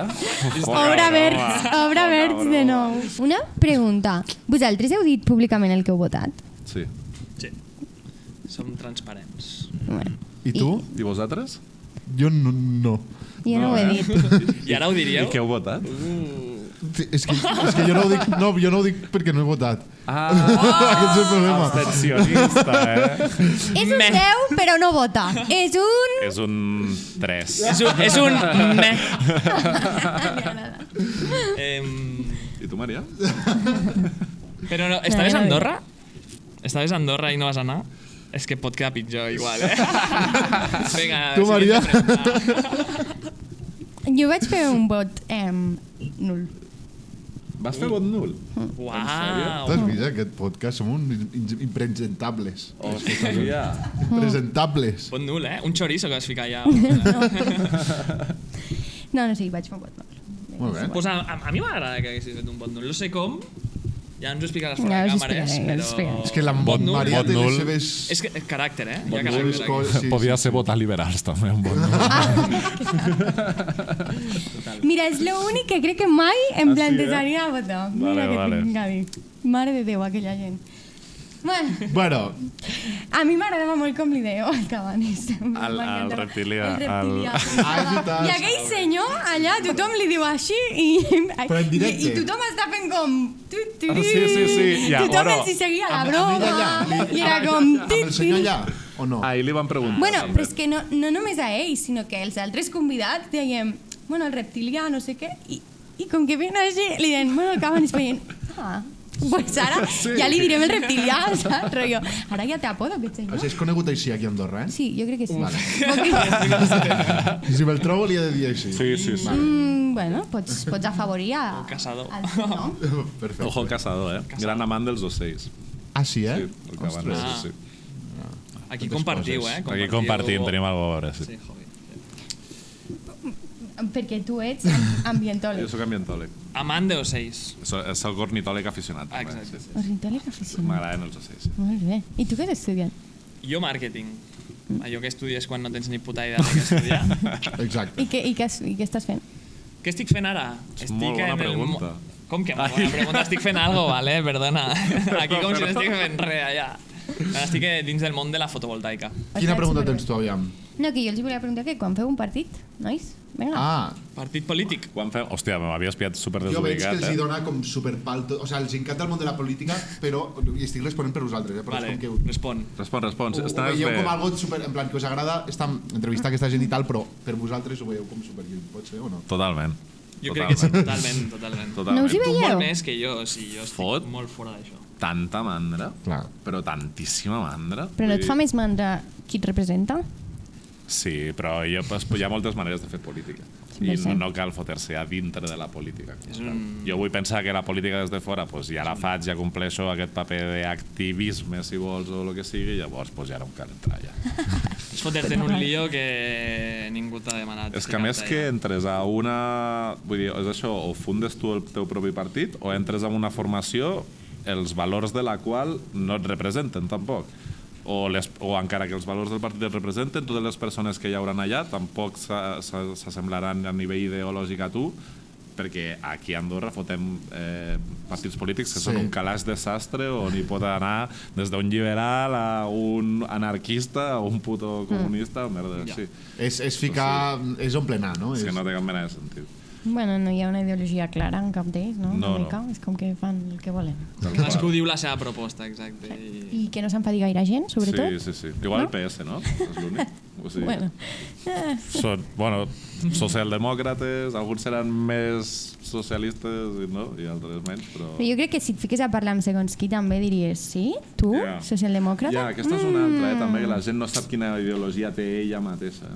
Obre verds de nou. Una pregunta. Vosaltres heu dit públicament el que heu votat? Sí. Sí. Som transparents. Bueno, I tu? I vosaltres? Jo no. jo no ho he dit. I ara ho I diríeu? què heu votat? És que jo no ho dic, jo no ho dic perquè no he votat. Ah, Aquest és el problema. abstencionista, És un 10, però no vota. És un... És un 3. És un me. I tu, Maria? Però no, No, estaves no a he Andorra? Estaves a Andorra i no vas anar? És que pot quedar pitjor, igual, Vinga, Tu, Maria? Jo vaig fer un vot nul. Vas fer vot nul? Uau! T'has vist aquest podcast? Som uns impresentables. Hòstia. Impresentables. Vot nul, Un chorizo que vas ficar allà. No, sí, vaig fer un vot nul. Molt bé. Pues a mi m'agrada que haguessis fet un vot nul. No sé com, ja ens ho explicaràs fora Ja de us càmeres, explicaré, però... us explicaré. És que la Vot nul, Maria vot té les nul. seves... És que caràcter, Hi ha les caràcter seves aquí. coses. Sí, Podia sí, ser votar liberals, també, un vot nul. Mira, és l'únic que crec que mai em plantejaria a votar. Mira Vale, que vale. tinc a dir. Mare de Déu, aquella gent. Bueno, Bueno, a mi m'agradava molt com li dèieu al Cabanes. Al reptilià. El reptilià. és veritat. I aquell senyor allà, tothom li diu així i, Però en directe. i tothom està fent com... Sí. Ja, tothom bueno, els hi seguia la amb ell broma allà, i era com... amb el senyor allà, o no? Ahir li van preguntar. Bueno, també. però és que no només a ell, sinó que els altres convidats deien, bueno, el reptilià, no sé què, i com que ven així, li deien, bueno, el Cabanes feien, pues ara ja li direm el reptilià, saps? Rollo, ara ja té apodo aquest O senyor. sigui, és conegut així aquí a Andorra, eh? Sí, jo crec que sí. Vale. Si me'l trobo li he de dir així. Sí. Bueno, pots afavorir Un caçador. no? Perfecte. Ojo caçador, Gran amant dels ocells. Ah, sí, eh? Sí, el Cabanes, Ah. sí. Aquí Totes compartiu, coses. Aquí compartim, tenim alguna cosa a veure, sí. Sí, joder. Perquè tu ets ambientòleg. Jo sóc ambientòleg. Amant d'ocells. És el ornitòleg aficionat. també, Exacte. sí. Ornitòleg aficionat. M'agraden els ocells, sí. Molt bé. I tu què has estudiat? Jo màrqueting. Allò que estudies quan no tens ni puta idea de què estudiar. Exacte. I què estàs fent? Què estic fent ara? És molt bona pregunta. Com que molt bona pregunta? Estic fent algo, vale? Perdona. Aquí com si no estic fent res allà. Ara estic dins del món de la fotovoltaica. Quina pregunta tens tu, aviam? No, que jo els volia preguntar que quan feu un partit, nois? Vinga. Ah, Partit polític. Quan fem... Hòstia, m'havies pillat super jo veig que desubicat, els hi dona com superpal tot. O sigui, els encanta el món de la política, però i estic responent per vosaltres, però Vale, és com que respon. Respon. ho Estaves veieu bé. com algo super, en plan que us agrada entrevistar aquesta gent i tal, però per vosaltres ho veieu com superguiu, pot ser o no? Totalment. Jo crec que sí, totalment. No us hi Tu veieu? molt més que jo, sí, jo estic Fot. molt fora d'això. Tanta mandra, Clar. però tantíssima mandra. Però no et fa més mandra qui et representa? Sí, però hi ha moltes maneres de fer política. I 100%. no cal fotre-se a dintre de la política. És un- Jo vull pensar que la política des de fora pues, ja la faig, ja compleixo aquest paper d'activisme, si vols, o el que sigui, i llavors pues, ja no em cal entrar ja. És fotre-te en un lío que ningú t'ha demanat. És que a més que entres a una... Vull dir, és això, o fundes tu el teu propi partit o entres en una formació els valors de la qual no et representen tampoc. O encara que els valors del partit et representen, totes les persones que hi hauran allà tampoc s'assemblaran a nivell ideològic a tu, perquè aquí a Andorra fotem partits polítics que Sí. són un calaix desastre on hi pot anar des d'un liberal a un anarquista a un puto comunista, merda, Ja. sí. És ficar... És omplenar, no? És que no té cap mena de sentit. Bueno, no hi ha una ideologia clara en cap d'ells, no? No, Una no. mica, és com que fan el que volen. Cadascú diu la seva proposta, exacte. I que no s'enfadi gaire gent, sobretot? Sí. Igual No? el PS, no? És l'únic. O sigui, Bueno, són, socialdemòcrates, alguns seran més socialistes i altres menys, però... però jo crec que si et fiques a parlar amb segons qui també diries, sí? Tu, Ja. socialdemòcrata? Ja, aquesta és una altra, també, que la gent no sap quina ideologia té ella mateixa.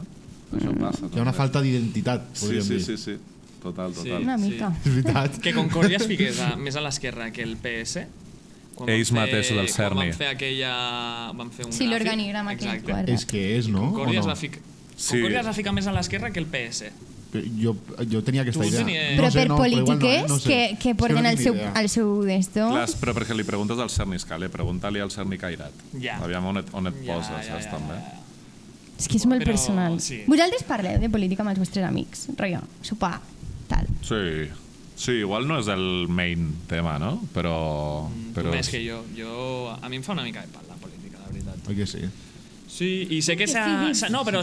Això passa. Hi ha una falta d'identitat, Sí, podríem sí, dir. sí, sí. Total, total. Una mica. És veritat. Que Concòrdia es fiqués més a l'esquerra que el PS. Quan Ells mateixos del Quan Cerny. van fer aquella... Van fer un Sí, gràfic. l'organigrama aquell Exacte. quadrat. És que és, no? Concòrdia O es no? va ficar... Sí. Concòrdia es va ficar més a l'esquerra que el PS. Jo tenia aquesta Tu idea. tenies- Però No sé, per no, però igual politiques no, que És que porten no el tinc seu, idea. el seu d'esto... Clar, però perquè li preguntes al Cerny Escale, pregunta-li al Cerny Cairat. Ja. Aviam on et poses, saps, també. És que és molt Però, personal. sí. Vosaltres parleu de política amb els vostres amics, rotllo, sopar, tal. Sí. Sí, igual no és el main tema, no? Però... Tu més que jo. A mi em fa una mica de pal la política, la veritat. Oi que sí? Sí, i sé que no, però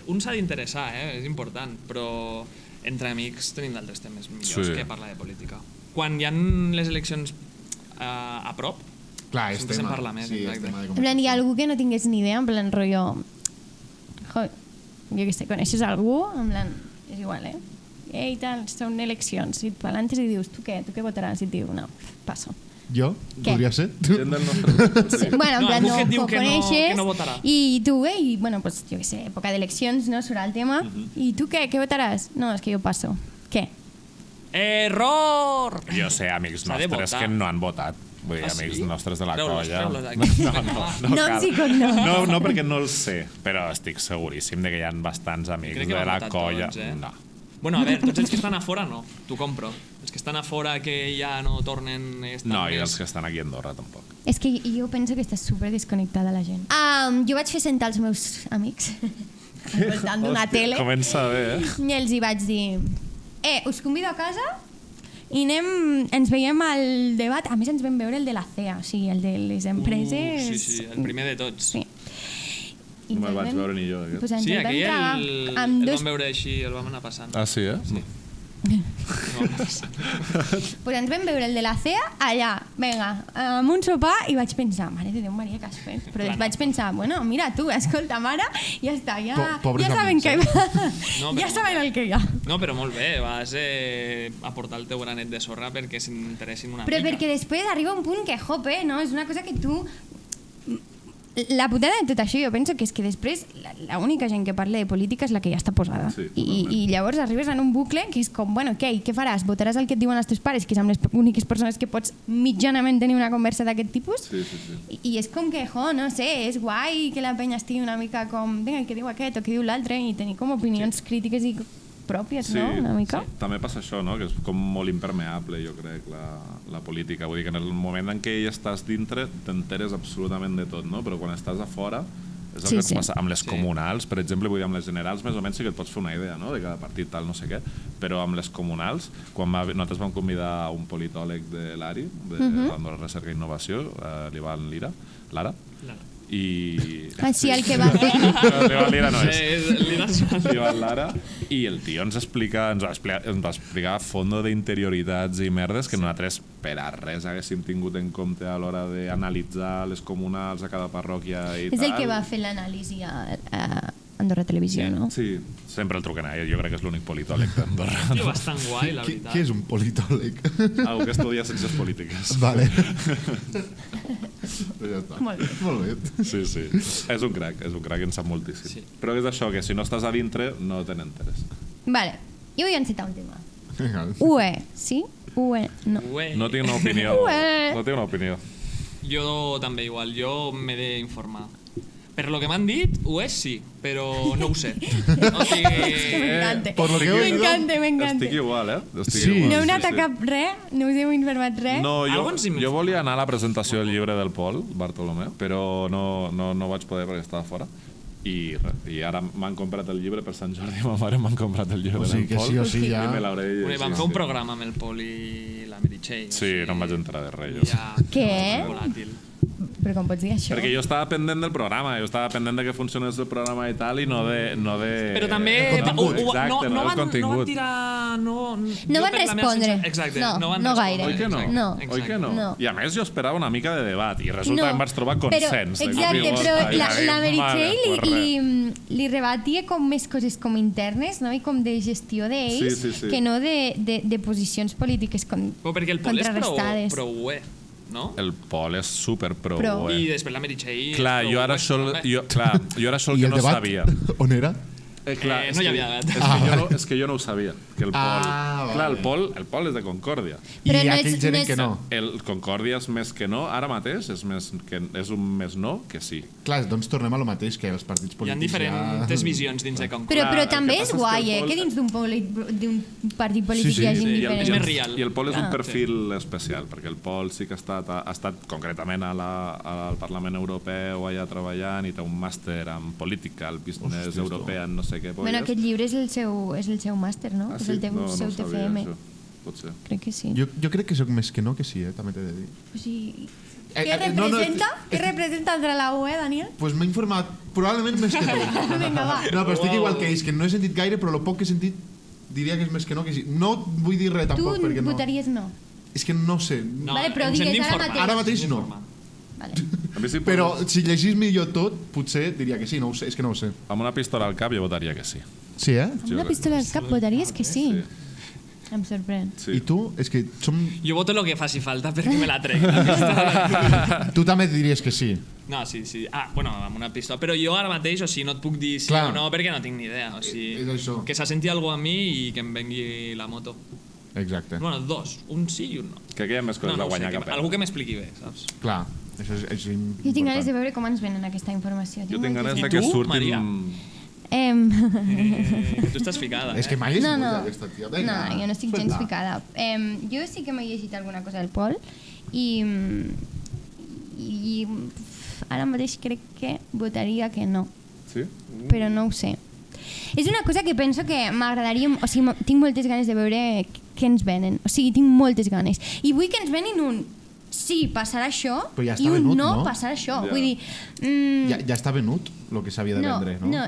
un s'ha d'interessar, és important, però entre amics tenim d'altres temes millors Sí. que parlar de política. Quan hi ha les eleccions a prop, Clar, és sempre se'n tema. parla més, Sí, és exacte. tema de En plan, hi ha algú que no tingués ni idea, en plan, rotllo... Jo què sé, coneixes algú? En plan, és igual, Ei, tal, són eleccions. I et parlantes i dius, tu què votaràs? I et diu, no, passo. Jo? Què? Podria ser? Gent del nostre... Sí, bueno, en No, plan, algú no, que et diu ho que no- coneixes que no votarà. i tu, i bueno, pues, jo què sé, època d'eleccions, no, surt el tema, i tu què votaràs? No, és que jo passo. Què? Error! Jo sé amics S'ha de nostres votar. que no han votat. Vull dir, Ah, amics sí? nostres de la Treu-los, colla. treu-los d'aquí. Noms cal. i cognoms. No, perquè no els sé, però estic seguríssim de que hi ha bastants amics Crec que de van la votar colla. tots, No. Bueno, a veure, tots els que estan a fora no, t'ho compro. Els que estan a fora que ja no tornen... Estan No, i més... els que estan aquí a Andorra tampoc. És que jo penso que està super desconnectada la gent. Jo vaig fer sentar els meus amics al voltant d'una tele Comença bé, i els hi vaig dir us convido a casa i ens veiem al debat. A més ens vam veure el de la CEA, o sigui, el de les empreses. Sí, el primer de tots. Sí. I No me'l ens vaig vam- veure ni jo, aquest. Pues ens Sí, el vam aquell tragar amb el dos... vam veure així, el vam anar passant. Ah, sí, Sí. Pues ens vam veure el de la CEA allà, vinga, amb un sopar, i vaig pensar, mare de Déu, Maria, què has fet? Però vaig pensar, bueno, mira tu, escolta, mare, ja està, Pobres ja saben amics, que No, ja però- saben el que hi ha. No, però molt bé, vas aportar el teu granet de sorra perquè s'interessin una Però mica. perquè després arriba un punt que, jope, no? És una cosa que tu... La putada de tot això, jo penso que és que després l'única gent que parla de política és la que ja està posada. Sí, I llavors arribes en un bucle que és com, bueno, què faràs? Votaràs el que et diuen els teus pares, que és amb les úniques persones que pots mitjanament tenir una conversa d'aquest tipus? Sí, sí, sí. I és com que, no sé, és guai que la penya estigui una mica com, vinga, què diu aquest o què diu l'altre, i tenir com opinions crítiques i pròpies, Sí, no? Una mica. sí. També passa això, no? Que és com molt impermeable, jo crec, la política. Vull dir que en el moment en què hi estàs dintre t'enteres absolutament de tot, no? Però quan estàs a fora és el Sí, que ens sí. passa amb les Sí. comunals, per exemple, vull dir, amb les generals més o menys sí que et pots fer una idea, no?, de cada partit, tal, no sé què, però amb les comunals, quan nosaltres vam convidar un politòleg de l'ARI, de l'Andorra Recerca i Innovació, l'Ivan Lara, i... Així el que va fer... L'Ivan Lira no és. L'Ivan Lara, i el tio ens va explicar a fondo d'interioritats i merdes que nosaltres per a res haguéssim tingut en compte a l'hora d'analitzar les comunals a cada parròquia i És tal. el que va fer l'anàlisi a Andorra Televisió, no? Sí, sempre el truquen a ell, jo crec que és l'únic politòleg d'Andorra. Tio, bastant guai, la Qui veritat. és un politòleg? Algú que estudia ciències polítiques. Vale. Ja està. Molt bé. Molt bé. Sí, sí. És un crac, en sap moltíssim. Sí. Però és això, que si no estàs a dintre no te n'enteres. Vale, jo vull encetar un tema. Vinga. UE, sí? UE, no. Ué. No tinc una opinió. Ué. No tinc una opinió. Jo també igual, jo m'he d'informar. Per lo que m'han dit, ho és sí, però no ho sé. O sigui, M'encanta. por lo que he oído- M'encanta. Estic igual, Estic Sí. igual, No heu anat a cap res? No us heu informat res? No, Algo ens hem jo volia anar a la presentació del llibre del Pol Bartolomé, però no vaig poder perquè estava fora. I ara m'han comprat el llibre per Sant Jordi, ma mare m'han comprat el llibre O sigui del que Pol. sí o sí ja... I me l'hauré de llegir. vam fer un programa amb el Pol i la Meritxell. Sí, no em vaig enterar de res, jo. Ja, Què? volàtil. Però com pots dir això? Perquè jo estava pendent del programa, jo estava pendent de que funcionés el programa i tal, i no de... Però també Exacte, no van contingut. tirar... No No van respondre. Exacte, No, no van no respondre. gaire. Oi que no? No. Oi que no? No. I a més jo esperava una mica de debat i resulta que em vaig trobar consens. Però, de exacte, cop i però volta, i la dic, Meritxell vale, pues res. li rebatia com més coses com internes, no? I com de gestió d'ells, Sí, sí, sí. que no de posicions polítiques Però perquè el Pol és contrarrestades. prou UE. no? El Pol és super pro. Pro. I després la Meritxell... Clar, jo ara sol I que el no debat sabia. on era? Clar, no hi havia debat. És que jo no ho sabia. Que el Pol, vale. clar, el Pol és de Concòrdia. Però I no aquell és- gerent no és- que no. El Concòrdia és més que no, ara mateix és un més no que sí. Clar, doncs tornem a lo mateix que els partits Hi ha polítics. diferents visions dins de Concòrdia. Però el també que és passa és que guai, el Pol- que dins d'un partit polític Sí, hi hagi sí, diferents... és més real. I el Pol és un Ah. perfil especial, perquè el Pol sí que ha estat concretament al Parlament Europeu allà treballant i té un màster en política, el Business Hòsties, tu. European, no sé què polles. Bueno, aquest llibre és el seu màster, no? Ah, És sí? el teu, No seu ho sabia, TFM. això. Pot ser. Crec que sí. Jo crec que sóc més que no que sí, també t'he de dir. O sigui, Eh, què no, no, representa? és- Què representa el de la UE, Daniel? Pues m'he informat probablement més que tu. Vinga, va. No, però estic igual que ells, que no he sentit gaire, però el poc que he sentit diria que és més que no que sí. No vull dir res Tu tampoc, perquè no. votaries no. És que no sé. No, Vale, però ens hem digues ara d'informar. mateix. Ara mateix Ens hem no. d'informar. Vale. A mi sí, Però si llegís millor tot, potser diria que sí, no ho sé, és que no ho sé. amb una pistola al cap jo votaria que sí. Sí, eh? Amb una pistola al cap votaries que sí. Sí. Em sorprèn. Sí. I tu? És que som... Jo voto el que faci falta perquè me la trec. la pistola. Tu també diries que sí. No, sí, sí. Ah, bueno, amb una pistola. Però jo ara mateix, o sigui, no et puc dir sí Clar. o no perquè no tinc ni idea. O sigui, És això. que s'assenti algú a mi i que em vengui la moto. Exacte. Bueno, dos. Un sí i un no. Que aquí hi ha més coses a ho sé, guanyar que a perdre. algú que m'expliqui bé, saps? Clar, això és important. Jo tinc ganes de veure com ens venen aquesta informació. Jo tinc ganes moltes de I que tu, surtin... Maria? Em... Tu estàs ficada, És que mai és No, no. aquesta tia. No, jo no estic gens ficada. Jo sí que m'he llegit alguna cosa del Pol i ara mateix crec que votaria que no, Sí? però no ho sé. És una cosa que penso que m'agradaria... O sigui, tinc moltes ganes de veure què ens venen. O sigui, tinc moltes ganes. I vull que ens venin un sí, passarà això, Però ja està i un venut, no, no? passarà això. Ja. Vull dir... Ja està venut, el que s'havia de vendre, no? no.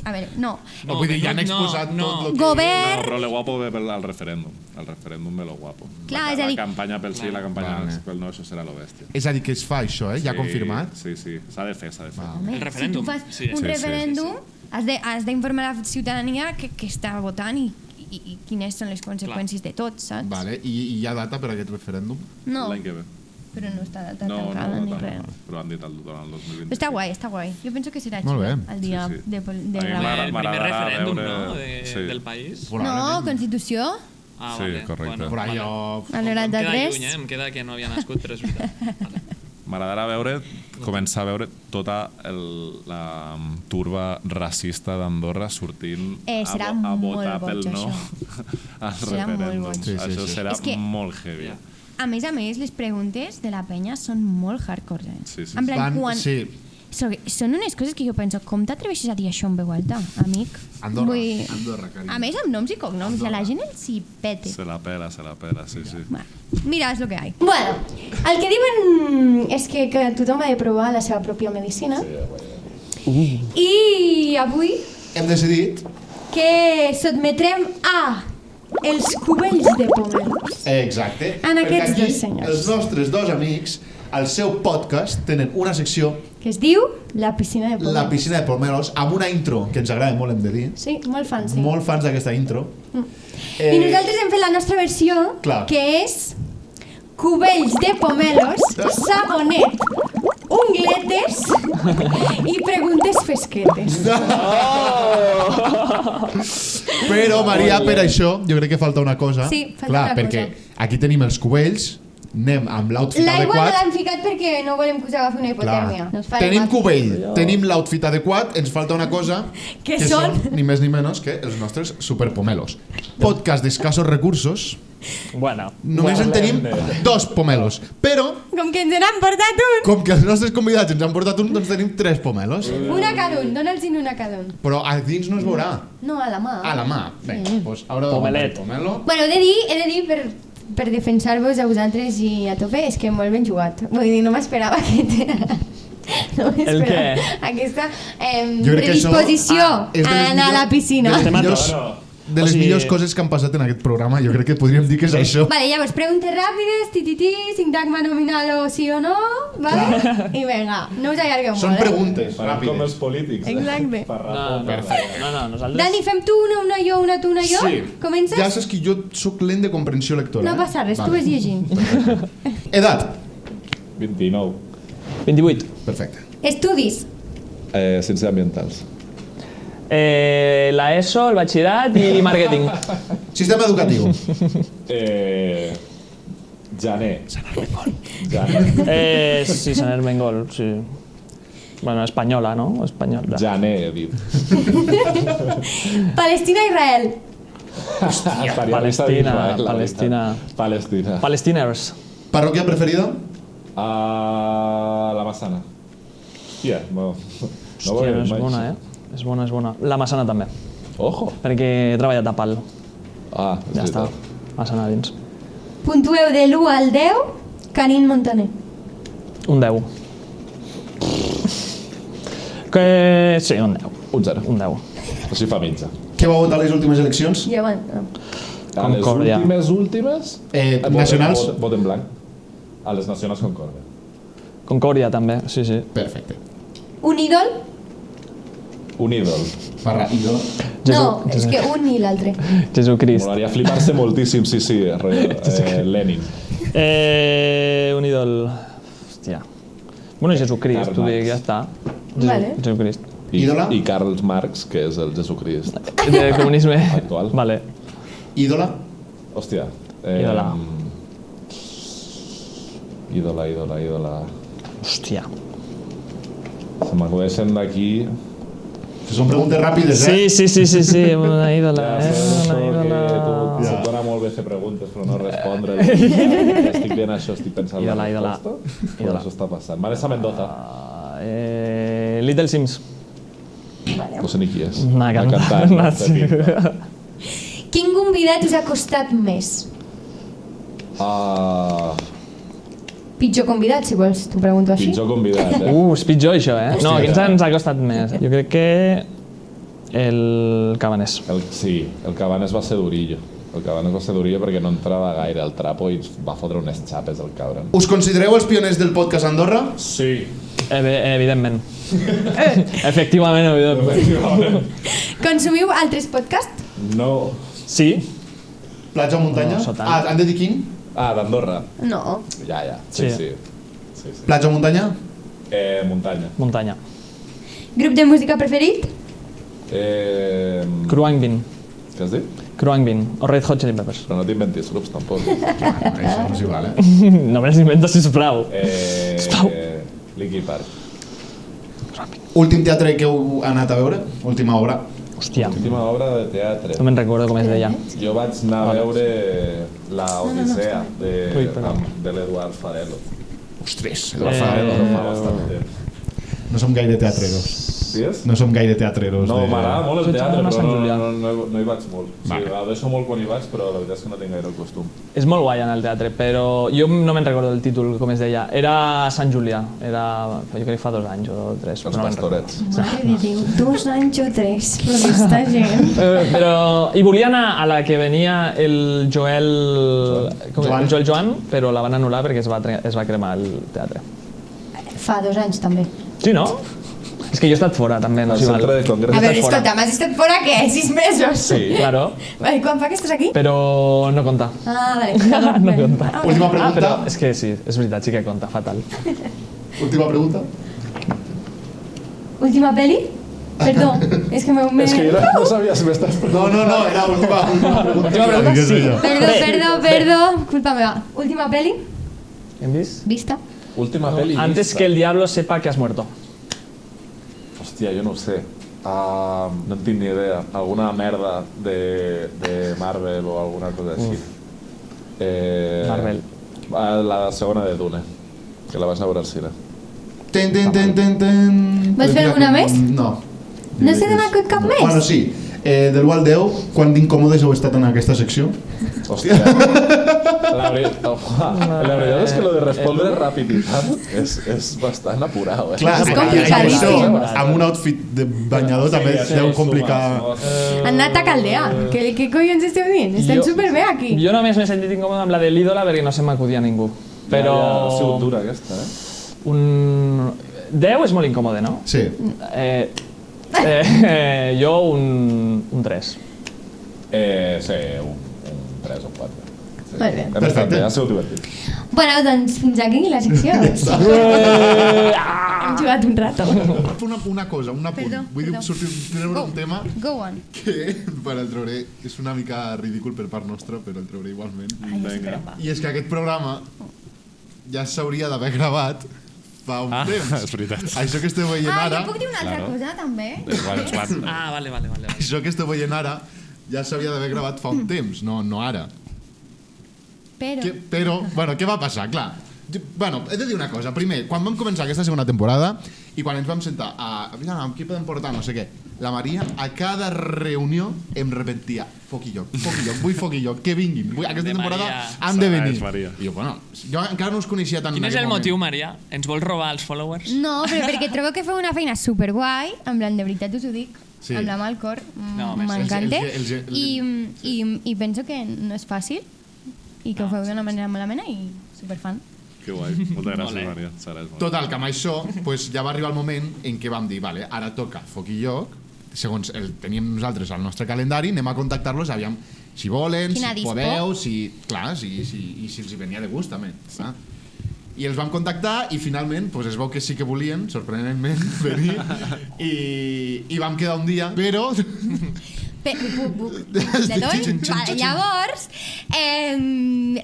A veure, no. O vull dir, ja han no, exposat no. tot el que... No, Govern... però lo guapo ve al referèndum. El referèndum ve lo guapo. Clar, és a dir- La campanya pel sí i la campanya Vale. pel no, això serà lo bèstia. És a dir, que es fa això, eh? Ja Sí, confirmat? Sí, sí. S'ha de fer, s'ha de fer. Home, El referèndum. Si tu fas Sí, un sí, referèndum, has d'informar la ciutadania que està votant i quines són les conseqüències de tot, saps? Vale, i hi ha data per a aquest referèndum? No, L'any que ve. però no està data No, tancada ni no, res. però han dit durant el 2020. Però està guai, està guai. Jo penso que serà Molt xulo bé. el dia Sí, sí. de A mi gravar. El primer m'agradarà referèndum, veure- no? sí. Del país. No, Constitució, Ah, Sí, vale. correcte. Bueno, Però vale. allò... al Em queda 93. lluny, em queda que no havia nascut, però és veritat. Vale. M'agradarà veure, començar a veure tota la turba racista d'Andorra sortint serà a molt votar pel boig, no al Serà molt referèndum. boig. Sí, sí, Això sí. serà És que- molt heavy. Ja. A més, les preguntes de la penya són molt hardcore. Sí, sí, En plan, Van, quan... sí, Són unes coses que jo penso, com t'atreveixes a dir això en veu alta, amic? Andorra, Vull- Andorra, carinyo. A més, amb noms i cognoms, i a la gent els hi pete. Se la pela, sí, sí. Bueno, mira, és el que hi ha. Bueno, el que diuen és que tothom ha de provar la seva pròpia medicina. I avui Hem decidit... que sotmetrem a els cubells de pomelos. Exacte. En Perquè aquests aquí dos senyors. Els nostres dos amics, al seu podcast, tenen una secció, Que es diu la piscina de pomelos. La piscina de pomelos, amb una intro que ens agrada molt, hem de dir. Sí, molt fancy. Molt fans d'aquesta intro. I nosaltres hem fet la nostra versió, Clar. que és cubells de pomelos, sabonet, ungletes i preguntes fresquetes. Però, Maria, per això, jo crec que falta una cosa. Sí, falta Clar, una perquè cosa. aquí tenim els cubells, anem amb l'outfit L'aigua no adequat. l'hem ficat perquè no volem que us agafi una hipotèrmia. No us farem Tenim mal. cubell, tenim l'outfit adequat, ens falta una cosa Que són? ni més ni menys que els nostres superpomelos. Podcast d'escassos recursos, Bueno. només en tenim 2 pomelos, però Com que ens n'han portat un. com que els nostres convidats ens han portat un, doncs tenim 3 pomelos. Una cada un, dona'ls-en una cada un. Però a dins no es veurà. No, a la mà. A la mà. Vinga, doncs ara Pomelet. pomelo. Bueno, he de dir per defensar-vos a vosaltres i a tope, és que molt ben jugat. Vull dir, no m'esperava no El què? aquesta Jo crec que això- predisposició és de les a anar a la millors- piscina. de les Te mato. millors- de les millors coses que han passat en aquest programa. Jo crec que podríem dir que és això. Vale, llavors, preguntes ràpides, sintagma nominal o sí o no, vale? I vinga, no us allargueu molt, Són preguntes Com ràpides. els polítics. Exacte. No, nosaltres... Dani, fem tu una jo, una tu, una jo? Sí. Comences? Ja saps que jo sóc lent de comprensió lectora. No passa res, tu vas llegint. Edat. 29. 28. Perfecte. Estudis. Ciències ambientals. La ESO, el batxillerat i màrqueting. Sistema educatiu. Janer. Sí, Sant Ermengol, sí. Bueno, espanyola, no? Espanyola. Janer, he dit. Palestina-Israel. Palestina. Palestiners. Parròquia preferida? La Massana. Hòstia, no Hòstia, és bona, És bona. La Massana també, Ojo. perquè he treballat a Pal. És Ja està. veritat. Massana dins. Puntueu de l'1 al 10, Canin Montaner. Un 10. Que... Sí, un 10. Un 0. Un 10. Així fa mitja. Què va votar a les últimes eleccions? Ja van. A les Concòrdia. últimes... Nacionals? Vot en blanc. A les nacionals Concòrdia. Concòrdia també, sí. Perfecte. Un ídol? Un ídol. Barra ídol. No, és que un i l'altre. Jesucrist. Molaria flipar-se moltíssim, sí, Lenin. Un ídol... Hòstia. Bueno, Jesucrist, Karl t'ho dic, Marx. ja està. Vale. Jesucrist. Ídola? I Karl Marx, que és el Jesucrist. Del comunisme. Actual. Vale. Ídola? Hòstia. Ídola. Ídola. Hòstia. Se m'acudeixen d'aquí... Són preguntes ràpides, Sí, una ídola, una ídola. Se't dona molt bé fer preguntes, però no respondre. Estic dient això, estic pensant Ídola. la resposta. Però això està passant. Vanessa Mendoza. Little Sims. No sé ni qui és. Una cantant. cantant. Sí. Quin convidat us ha costat més? Pitjor convidat, si vols, t'ho pregunto així. Pitjor convidat, És pitjor això, No, quins ens ha costat més? Jo crec que el Cabanés. El Cabanes va ser durillo. El Cabanes va ser durillo perquè no entrava gaire al trapo i va fotre unes xapes el cabron. Us considereu els pioners del podcast a Andorra? Sí. Evidentment. Efectivament, evidentment. Consumiu altres podcasts? No. Sí. Platja o muntanya? No, Sotant. Han de dir quin? d'Andorra. No. Ja. Sí. Sí. Platja o muntanya? Muntanya. Muntanya. Grup de música preferit? Kruangbin. Què has dit? Kruangbin. O Red Hot Chili Peppers. Però no t'inventis grups, tampoc. Això no s'hi val, No me les invento, sisplau. Sisplau. Linkin Park. Últim teatre que heu anat a veure? Última obra? Hòstia, Última obra de teatre. no me'n recordo com es deia. Jo vaig anar a veure la Odissea Ui, perdó. de l'Eduard Farelo. Ostres, Fa bastant temps. no som gaire teatreros. Sí és? No som gaire teatreros. No, m'agrada molt el teatre, a Sant però Julià. no hi vaig molt. Sí, gaudeixo molt quan hi vaig, però la veritat és que no tinc gaire el costum. És molt guai anar al teatre, però jo no me'n recordo del títol, com es deia. Era a Sant Julià, jo crec que fa 2 anys o 3. Els pastorets. Mare de Déu, 2 anys o 3, però aquesta gent... Però hi volia anar a la que venia el Joel... El Joel Joan, però la van anul·lar perquè es va cremar el teatre. Fa 2 anys, també. Sí, no? És que jo he estat fora, també. No Al s'hi val. centre de congrés. A veure, fora. escolta, m'has estat fora què? 6 mesos? Sí, claro. Vale, quan fa que estàs aquí? Però no compta. Ah, vale. Perdó. No compta. Última pregunta. Però és que sí, és veritat, sí que compta, fatal. Última pregunta. Última peli? Perdó, és que m'heu... És que jo no sabia si m'estàs... No, era última pregunta. Última pregunta, Què sé sí. jo? Perdó, culpa meva. Última peli? Hem vist? Vista? Última pel·li Antes vista. que el diablo sepa que has muerto. Hòstia, jo no ho sé. No en tinc ni idea. Alguna merda de Marvel o alguna cosa així. Marvel. La segona de Dune, que la vas a veure al cine. Ten. Vols fer alguna més? No. No se n'ha acut cap més? Bueno, sí. Del 1 al 10, quan d'incòmodes heu estat en aquesta secció? Hòstia. La veritat és que lo de respondre ràpid i tal és bastant apurado. Clar, És complicadíssim. amb un outfit de banyador també deu complicar... Han anat a caldear. Què collons esteu dient? Estem superbé aquí. Jo només m'he sentit incòmode amb la de l'ídola perquè no se m'acudia ningú. Però... Ha sigut dura aquesta, Un... 10 és molt incòmode, no? Sí. Jo un 3. Sí, un 3 o 4. Sí. Molt bé. Perfecte. Ha sigut divertit. Bueno, doncs fins aquí la secció. Hem jugat un rato. Una cosa, un apunt. Perdó, Vull dir, perdó. treure un tema Go on. que per el trauré és una mica ridícul per part nostra, però el trauré igualment. Vinga. I és que aquest programa ja s'hauria d'haver gravat fa un temps. És veritat. Això que esteu veient Ah, ara, jo puc dir una altra cosa, també? Ah, vale. això que esteu veient ara ja s'hauria d'haver gravat fa un temps, no ara. Però, bueno, què va passar? Clar, bueno, he de dir una cosa. Primer, quan vam començar aquesta segona temporada i quan ens vam sentar amb qui podem portar, no sé què, la Maria a cada reunió em repetia foc i lloc, vull foc i lloc, que vinguin, aquesta temporada han de venir. I jo, bueno, jo encara no us coneixia tant. Quin és el motiu, Maria? Ens vol robar els followers? No, però perquè trobo que feu una feina superguai, en plan, de veritat us ho dic, Sí. amb la mà al cor, No, m'encanta, el- i penso que no és fàcil, i que ho feu d'una manera molt amena i superfan. Que guai. Moltes gràcies, Molt bé. Maria. Seràs molt. Total, que amb això pues, ja va arribar el moment en què vam dir, vale, ara toca foc i lloc, segons el teníem nosaltres al nostre calendari, anem a contactar-los, aviam si volen, Quina si dispo. podeu, si els hi venia de gust també. Sí. I els vam contactar i finalment pues, es veu que sí que volien, sorprenentment, venir i vam quedar un dia, però De tot? Vale, llavors, en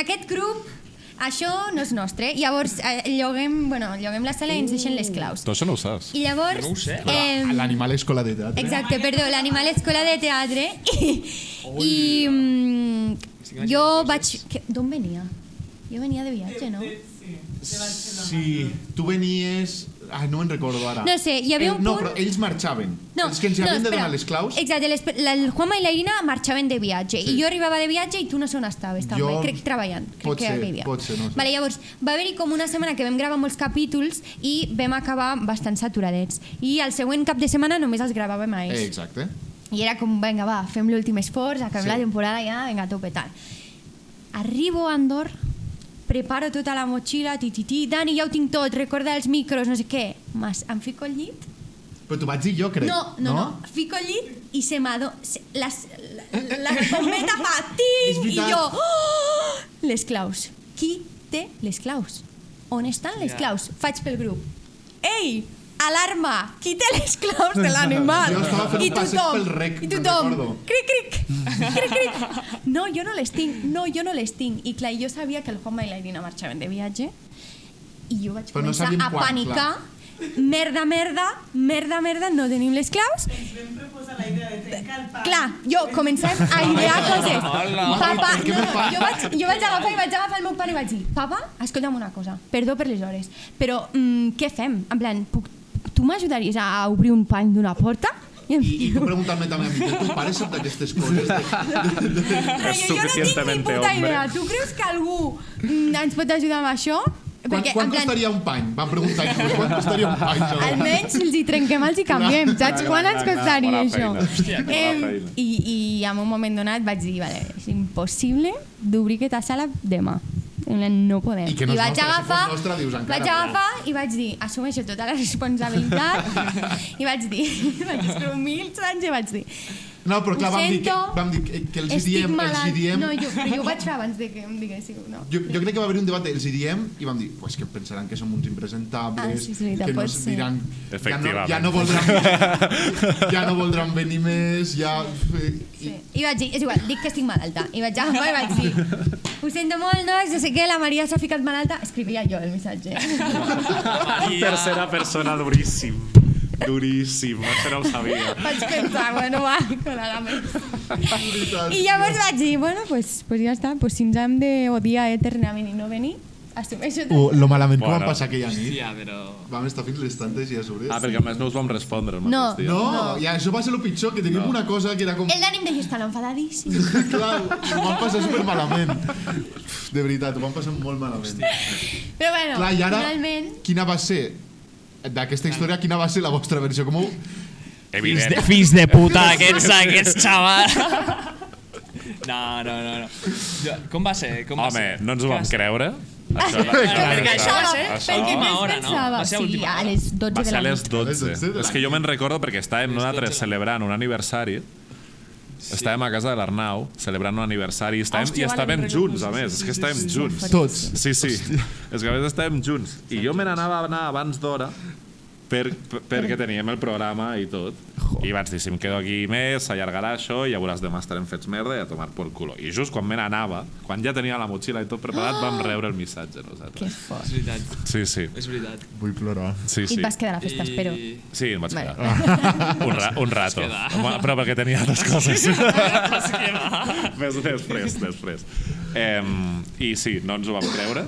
aquest grup, això no és nostre. Llavors, lloguem la sala i ens deixen les claus. Tu això no ho saps. I llavors... No ho sé. l'animal escola de teatre. Exacte, perdó, l'animal escola de teatre. Jo vaig... D'on venia? Jo venia de viatge, no? Sí, tu venies... no me'n recordo ara. No sé, hi havia un No, punt... però ells marxaven. No, Els que ens havien de espera. donar les claus... Exacte, el Juanma i la Irina marxaven de viatge i jo arribava de viatge i tu no sé on estaves també, Jo- crec que treballant. Pot crec que ser, aquell dia. pot ser, no sé. Vale, llavors, va haver-hi com una setmana que vam gravar molts capítols i vam acabar bastant saturadets. I el següent cap de setmana només els gravàvem a ells. Exacte. I era com, vinga, va, fem l'últim esforç, acabem Sí. la temporada ja, vinga, a tope, tal. Arribo a Andorra, preparo tota la motxilla, Dani, ja ho tinc tot, recorda els micros, no sé què. Em fico al llit. Però t'ho vaig dir jo, crec. No. Fico al llit i se m'adona... La bombeta fa És ting i veritat. jo... Oh! Les claus. Qui té les claus? On estan les claus? Faig pel grup. Ei! Alarma! Qui té les claus de l'animal? Jo estava fent un passeig pel rec, I me'n tothom, recordo. cric, cric, cric, cric. No, jo no les tinc. I clar, jo sabia que el Juanma i la Irina marxaven de viatge i jo vaig Però no començar sabíem a quan, panicar. Merda, no tenim les claus. Ens vam proposar la idea de trencar el pa. Clar, jo comencem a idear coses. Papa, Per què no, me fa? jo vaig agafar el meu pare i vaig dir, papa, escolta'm una cosa, perdó per les hores, però què fem? En plan, tu m'ajudaries a obrir un pany d'una porta? I tu preguntant-me també a mi, que tu pare sap d'aquestes coses? Però jo no tinc ni puta idea. Tu creus que algú ens pot ajudar amb això? Quant costaria un pany? Vam preguntar quant costaria un pany? Almenys els hi trenquem, els hi canviem, saps? Quan ens costaria bona això? feina. Hòstia, que bona feina. I en un moment donat vaig dir, vale, és impossible d'obrir aquesta sala demà. No podem. I que no és vaig nostra, si fos agafar, nostra, dius encara, vaig agafar i vaig dir, assumeixo tota la responsabilitat i vaig dir, vaig escriure 1.000 anys i vaig dir, No, però clar, ho sento, vam dir que els hi estic diem, malalt. No, però jo ho vaig fer abans de que em diguéssiu, no. jo crec que va haver un debat, els hi diem i vam dir, pues que pensaven que som uns impresentables, Sí, que pot nos ser. diran, Efectivament. ja no voldran venir més, ja... Sí. I vaig dir, és igual, dic que estic malalta. I vaig agafar i vaig dir, ho sento molt, nois, no sé què, la Maria s'ha ficat malalta. Escrivia jo el missatge. Tercera persona duríssim. Duríssim, això no ho sabia. Vaig pensar, bueno, va, colar la més. I llavors vaig dir, bueno, pues ja està, pues si ens hem d'odiar eternament i no venir, assumeixo tot. Lo malament que vam Bueno. passar aquella nit. Hòstia, però... Vam estar fins les tantes i a sobre. Ah, perquè a més no us vam respondre el No. mateix dia. No, i això va ser el pitjor, que teníem una cosa que era com... El Dani em deixa estar enfadadíssim. Clar, ho vam passar supermalament. De veritat, ho vam passar molt malament. Però bueno, Clar, i ara, finalment... quina va ser, d'aquesta història, quina va ser la vostra versió? Com ho... Evident. Fills de puta, aquests xavals. No. Com va ser? Home, no ens ho vam creure. Això, Perquè això va ser Això- Perquè última més hora, no? pensava, Va ser a sí, última a hora. les 12 va de ser la a les nit. 12. 12 de la És que jo me'n recordo perquè estàvem nosaltres celebrant un aniversari. Estàvem a casa de l'Arnau celebrant un aniversari i estàvem vale, junts, a més. És que estàvem junts. Tots. Sí. És que a més estàvem junts. I jo me n'anava a anar abans d'hora perquè teníem el programa i tot. I vaig dir, si em quedo aquí més, s'allargarà això i ja veuràs demà estarem fets merda i a tomar por culo. I just quan me n'anava, quan ja tenia la motxilla i tot preparat, vam rebre el missatge Que nosaltres. fort. És veritat, Sí. és veritat. Vull plorar. Sí. I et vas quedar a la festa, espero. Sí, em vaig Vale. quedar. Un rato. quedar. Però perquè tenia altres coses. després. I sí, no ens ho vam creure,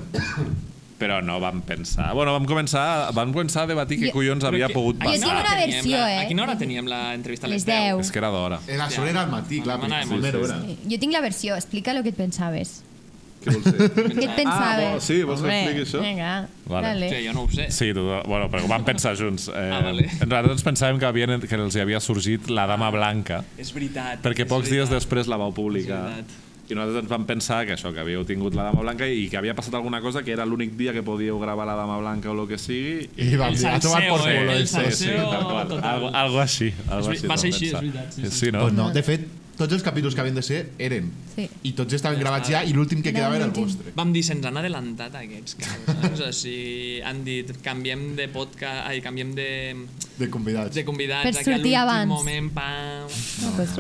però no vam pensar... Bueno, vam començar a debatir què collons havia pogut Jo tinc passar. una versió, A quina hora teníem l'entrevista? A Les 10. És que era d'hora. A sobre era al matí, clar, M'anava perquè molt primera trist. hora. Jo tinc la versió, explica el que et pensaves. Què vols dir? Què et pensaves? Sí, vols que Hombre, expliqui això? Vinga, Vale. dale. Sí, jo no ho sé. Sí, bueno, però ho vam pensar junts. Vale. Nosaltres pensàvem que els hi havia sorgit la Dama Blanca, És veritat. perquè és pocs dies veritat. després la vau publicar. És veritat. I nosaltres ens vam pensar que això, que havíeu tingut la Dama Blanca i que havia passat alguna cosa, que era l'únic dia que podíeu gravar la Dama Blanca o el que sigui. I vam dir, a tomar por culo. el este. salseo tal qual. total. Algo així. Va ser vam així, és pensar. veritat, sí. Sí, no? Pues no, de fet, tots els capítols que havien de ser eren. Sí. I tots estaven gravats ja i l'últim que quedava era el vostre. Vam dir, se'ns han adelantat aquests casos. O sigui, han dit, canviem de podcast, canviem De convidats. de convidats. Per aquí a sortir l'últim abans. moment, pam, No, pues,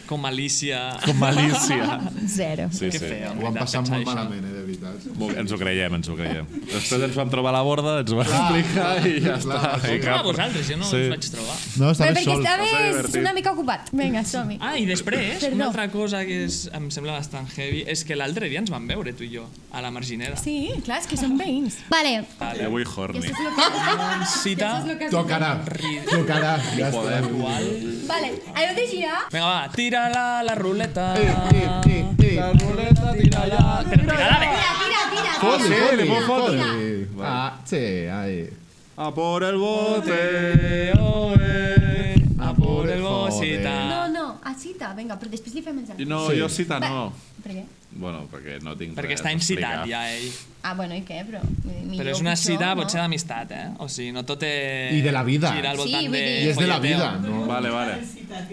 com malícia. Com malícia. zero. Sí, Que sí. feo. Ho vam passar Pensar molt això. malament, de veritat. Ens ho creiem. Després ens vam trobar a la borda, ens ho vam explicar i ja està. I Com a vosaltres, jo no Sí. us vaig trobar. No, Però estaves perquè sol. estaves divertit. una mica ocupat. Vinga, som-hi. Ah, i després, Perdó. una altra cosa que em sembla bastant heavy és que l'altre dia ens vam veure, tu i jo, a la Marginera. Sí, clar, és que som veïns. Vale. Jo vull horny. Cita, Tocarà. Ja està. Vale, allò de girar... vinga, va, tira la ruleta. La ruleta, tira-la. Però tira-la bé. Tira. Fot-li. Ah, sí, ahí. A por el bote. A por el bocita. No, a cita, vinga, però després li fem els altres. No, Sí. jo cita no. Per què? Bueno, perquè no tinc Perquè res està a explicar. incitat ja ell. Ah, bueno, i què, però... Però és una cita potser d'amistat, no? O sigui, no tot és... I de la vida. Gira al voltant Sí, vull de dir- I és de la folleteo. vida, no? Vale.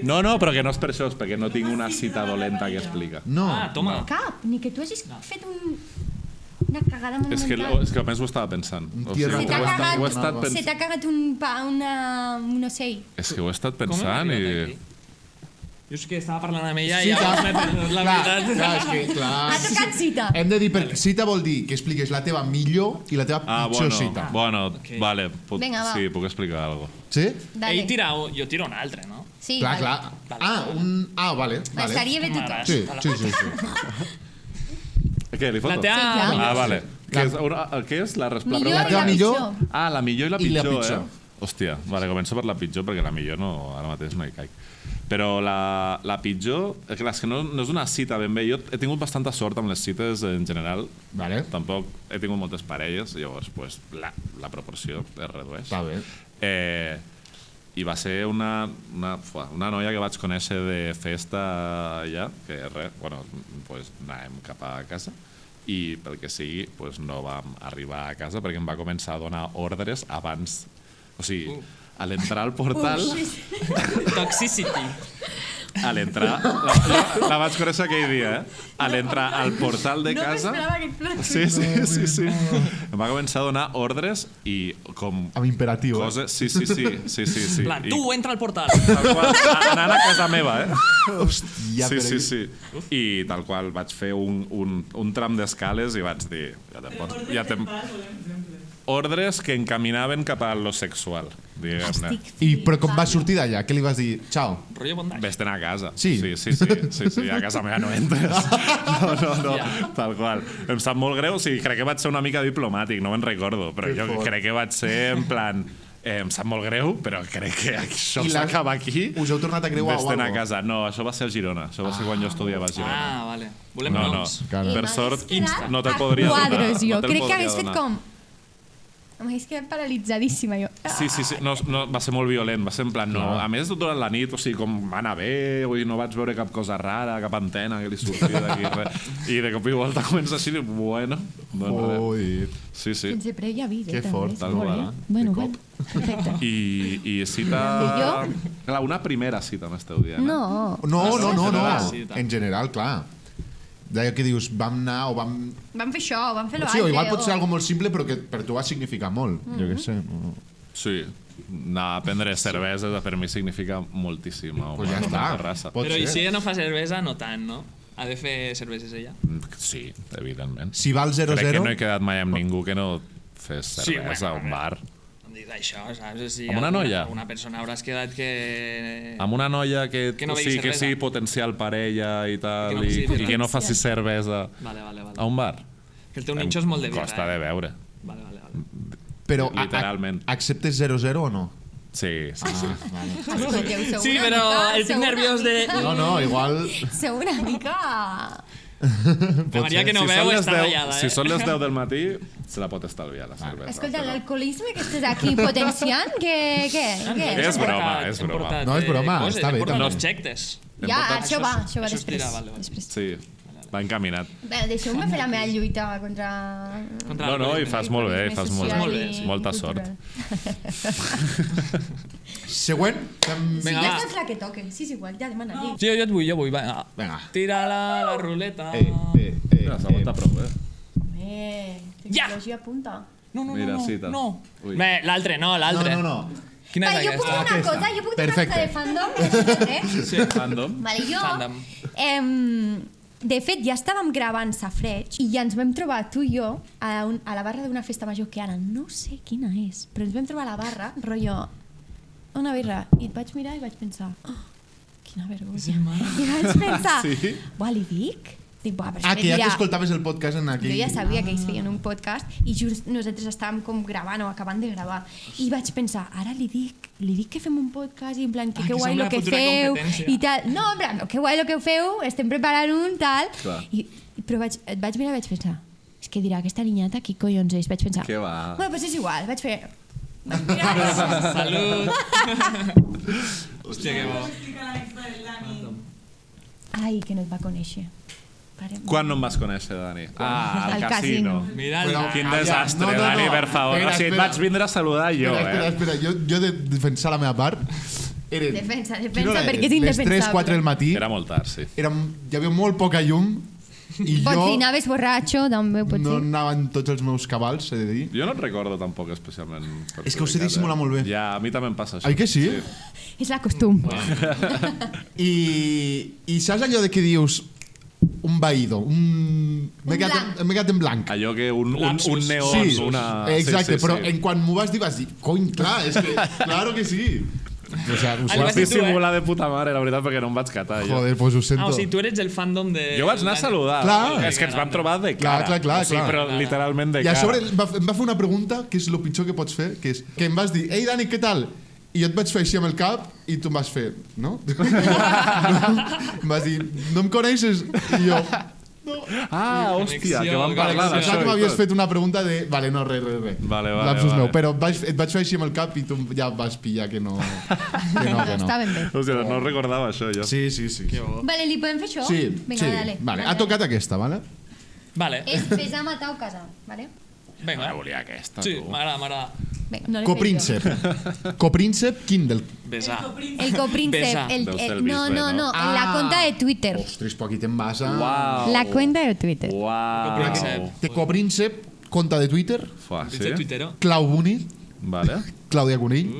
No, però que no és per això, és perquè no tinc una cita dolenta que explica. No. Ah, toma. Cap, ni que tu hagis fet una cagada És que monumental. a més ho estava pensant. O tierra sigui, Se t'ha cagat, ho he estat se pensant. t'ha cagat un ocell. És que ho he estat Com hem pensant arribat i... aquí? Jo és que estava parlant amb ella Sí, i ja clar. m'he perdut la Clar, veritat. clar, és que, clar. Ha tocat cita. Hem de dir, perquè cita vol dir que expliques la teva millor i la teva pitjor cita. Bueno, vale, Vinga, va. sí, puc explicar alguna cosa. Sí? Dale. Ell tira, jo tiro un altre, no? Sí, Clar, vale. clar. Vale. Estaria bé tot. M'agrada. Sí. Què, li foto? La teva... Sí, clar. Ah, vale. Què és la Millor La i teva la millor? pitjor. Ah, la millor i la I la pitjor, pitjor. Hòstia, vale, començo per la pitjor perquè la millor no, ara mateix no hi caic. Però la pitjor, clar, és que no és una cita ben bé. Jo he tingut bastanta sort amb les cites en general. Vale. Tampoc he tingut moltes parelles, llavors pues, la proporció es redueix. Està bé. I va ser una noia que vaig conèixer de festa allà, que res, bueno, pues, anàvem cap a casa i pel que sigui pues, no vam arribar a casa perquè em va començar a donar ordres abans, o sigui, a l'entrar al portal, Toxicity. a l'entrar, la vaig conèixer aquell dia, a l'entrar al portal de casa, sí. Em va començar a donar ordres i com Amb imperatiu, coses, sí. Plan, tu, entra al portal. Tal qual, anant a casa meva, Hòstia, però... Sí. I tal qual vaig fer un tram d'escales i vaig dir, ja te'n pots... ordres que encaminaven cap a lo sexual, diguem-ne. Però com vas sortir d'allà? Què li vas dir? Ciao. Rotllo bondage. Vés a casa. Sí? Sí, a casa meva no entres. No, tal qual. Em sap molt greu, sí, crec que vaig ser una mica diplomàtic, no me'n recordo, però jo crec que vaig ser en plan... em sap molt greu, però crec que això s'acaba aquí. Us heu tornat a creuar o Vés a alguna casa. No, això va ser a Girona. Això va ser quan jo estudiava a Girona. Ah, vale. Volem No, noms. per sort, Insta. no te'l podria donar. Quadros, jo. No te'l Crec que podria hagués fet donar. com... M'hagués quedat paralitzadíssima, jo. Sí, no, va ser molt violent, va ser en plan, no. A més, durant la nit, o sigui, com va anar bé, vull dir, no vaig veure cap cosa rara, cap antena que li sortia d'aquí, res. I de cop i volta comença així, i bueno. Ui. Sí. Sense previ avís, Que també. fort, és tal molt qual, bé. Bueno, perfecte. I cita... Clar, una primera cita m'esteu dient. No. No. Sí, En general, clar. D'allò que dius, vam anar o vam... Vam fer això, vam fer Sí, l'altre. o igual pot ser algo molt simple, però que per tu va significar molt. Jo què sé. Sí. Anar a prendre cervesa per mi significa moltíssim. Pues ja està. Raça. Pot Però i ser. si ella no fa cervesa, no tant, no? Ha de fer cerveses ella. Sí, evidentment. Si va al 0-0... Crec que no he quedat mai amb ningú que no fes Sí, cervesa a un bar. Em dic això, saps? Si Amb una noia? Una persona hauràs quedat que... Amb una noia que, Que no o begui sigui, que cervesa. sigui potencial parella i tal, Que no sigui i que no faci cervesa Vale. a un bar. Que el teu ninxo és molt de birra. Costa de veure. Vale. Però Literalment. acceptes 0-0 o no? Sí. Escolteu, sou Sí, una però mica... el tinc nerviós de... No, igual... Sou una mica... La Maria que no veu està ratllada, Si són les 10 del matí, se la pot estalviar, la cervesa. Escolta, l'alcoholisme que estàs aquí potenciant, què? És broma, és broma. No, és broma, està bé, també. Los xectes. Ja, això va després. sortirà, vale. Després. Sí, va encaminat. Bé, deixeu-me fer la meva lluita contra... No, i fas molt bé, fas molt social bé. i Molta cultural. Següent. Sí, Vinga, ja va. està el que toque. Sí, és igual, ja demana-li. Sí, jo et vull, vinga. Vinga. Tira la ruleta. Mira, s'ha aguantat prou, Ja! Tecnologia punta. No. Mira, cita. No. Ui. Bé, l'altre no, l'altre. No. Quina Vale, és jo puc dir aquesta? una Aquesta. cosa, jo puc dir una Perfecte. cosa de fandom. Sí, fandom. Vale, jo... Fandom. De fet, ja estàvem gravant Safreig i ja ens vam trobar tu i jo a la barra d'una festa major que ara no sé quina és, però ens vam trobar a la barra, rotllo, una birra, i et vaig mirar i vaig pensar, oh, quina vergonya. I vaig pensar, Sí? buah, li dic? Dic, buah, però Ah, que ja dirà- t'escoltaves el podcast en aquell... jo ja sabia que ells feien un podcast i just nosaltres estàvem com gravant o acabant de gravar i vaig pensar, ara li dic que fem un podcast i en plan que que guai som el la que futura feu competència. i tal, no, en plan, que guai el que feu, estem preparant un, tal Clar. però et vaig mirar i vaig pensar, és que dirà aquesta niñata qui collons és, vaig pensar, Què va? bueno, pues és igual, vaig fer Salut. Hòstia, que bo. Explica l'anècdota del Dani. ai, que no et va conèixer. Parem. Quan no em vas conèixer, Dani? Ah, al Al casino. casino. Mira, Bueno, el... Quin Ah, ja. desastre, No, Dani, per favor. Espera, O sigui, et espera. vaig vindre a saludar jo, Espera, jo he de defensar la meva part. Eren, Defensa, quina hora perquè era? és indefensable. Les 3-4 del matí, Era molt tard, sí. hi havia molt poca llum i Pots jo dir, anaves borratxo, també pots no dir. anaven tots els meus cabals, he de dir. Jo no et recordo tampoc especialment. És que ho sé dissimular molt bé. Ja, a mi també em passa això. Oi que sí? És la costum. I saps allò de que dius un vaïdo, m'he quedat en blanc. Allò que un neon, Sí, una... exacte, sí, però en quan m'ho vas dir cony, clar, és que, claro que sí. O sea, ho Ho sento. vas dissimular de puta mare, la veritat, perquè no em vaig catar. Jo. Joder, pues ho sento. Ah, o sigui, tu eres el fandom de... Jo vaig anar a saludar. Clar. És que ens vam trobar de cara. Clar, O sigui, clar. però literalment de I a cara. sobre em va fer una pregunta que és el pitjor que pots fer, que és que em vas dir, ei Dani, què tal? I jo et vaig fer així amb el cap i tu em vas fer, no? Em vas dir, no em coneixes? I jo, Ah, hòstia, que vam Connexió, parlar pensava d'això. que i m'havies tot. fet una pregunta de... Vale, no, res. Vale, Lapsus meu, vale. però et vaig fer així amb el cap i tu ja vas pillar que no. Està ben bé. Hòstia, no recordava això, jo. Sí. Vale, li podem fer això? Sí, Vinga, sí. dale. Vale, ha tocat aquesta, vale? Vale. És pesar, matar o casar, vale? Vinga. Volia aquesta, Sí, tu. m'agrada. Vinga, no l'he Copríncep. Copríncep, quin del... Besar. fet jo. El copríncep. Besar. Deu ser el No, bisbe, no, no? no, la cuenta de Twitter. Ostres, però aquí te'n vas a... Uau. La cuenta de Twitter. Uau. Copríncep. Té Copríncep, compte de Twitter, Fa, Sí? sí? Tuitero. Clau Buni, Vale. Clàudia Conill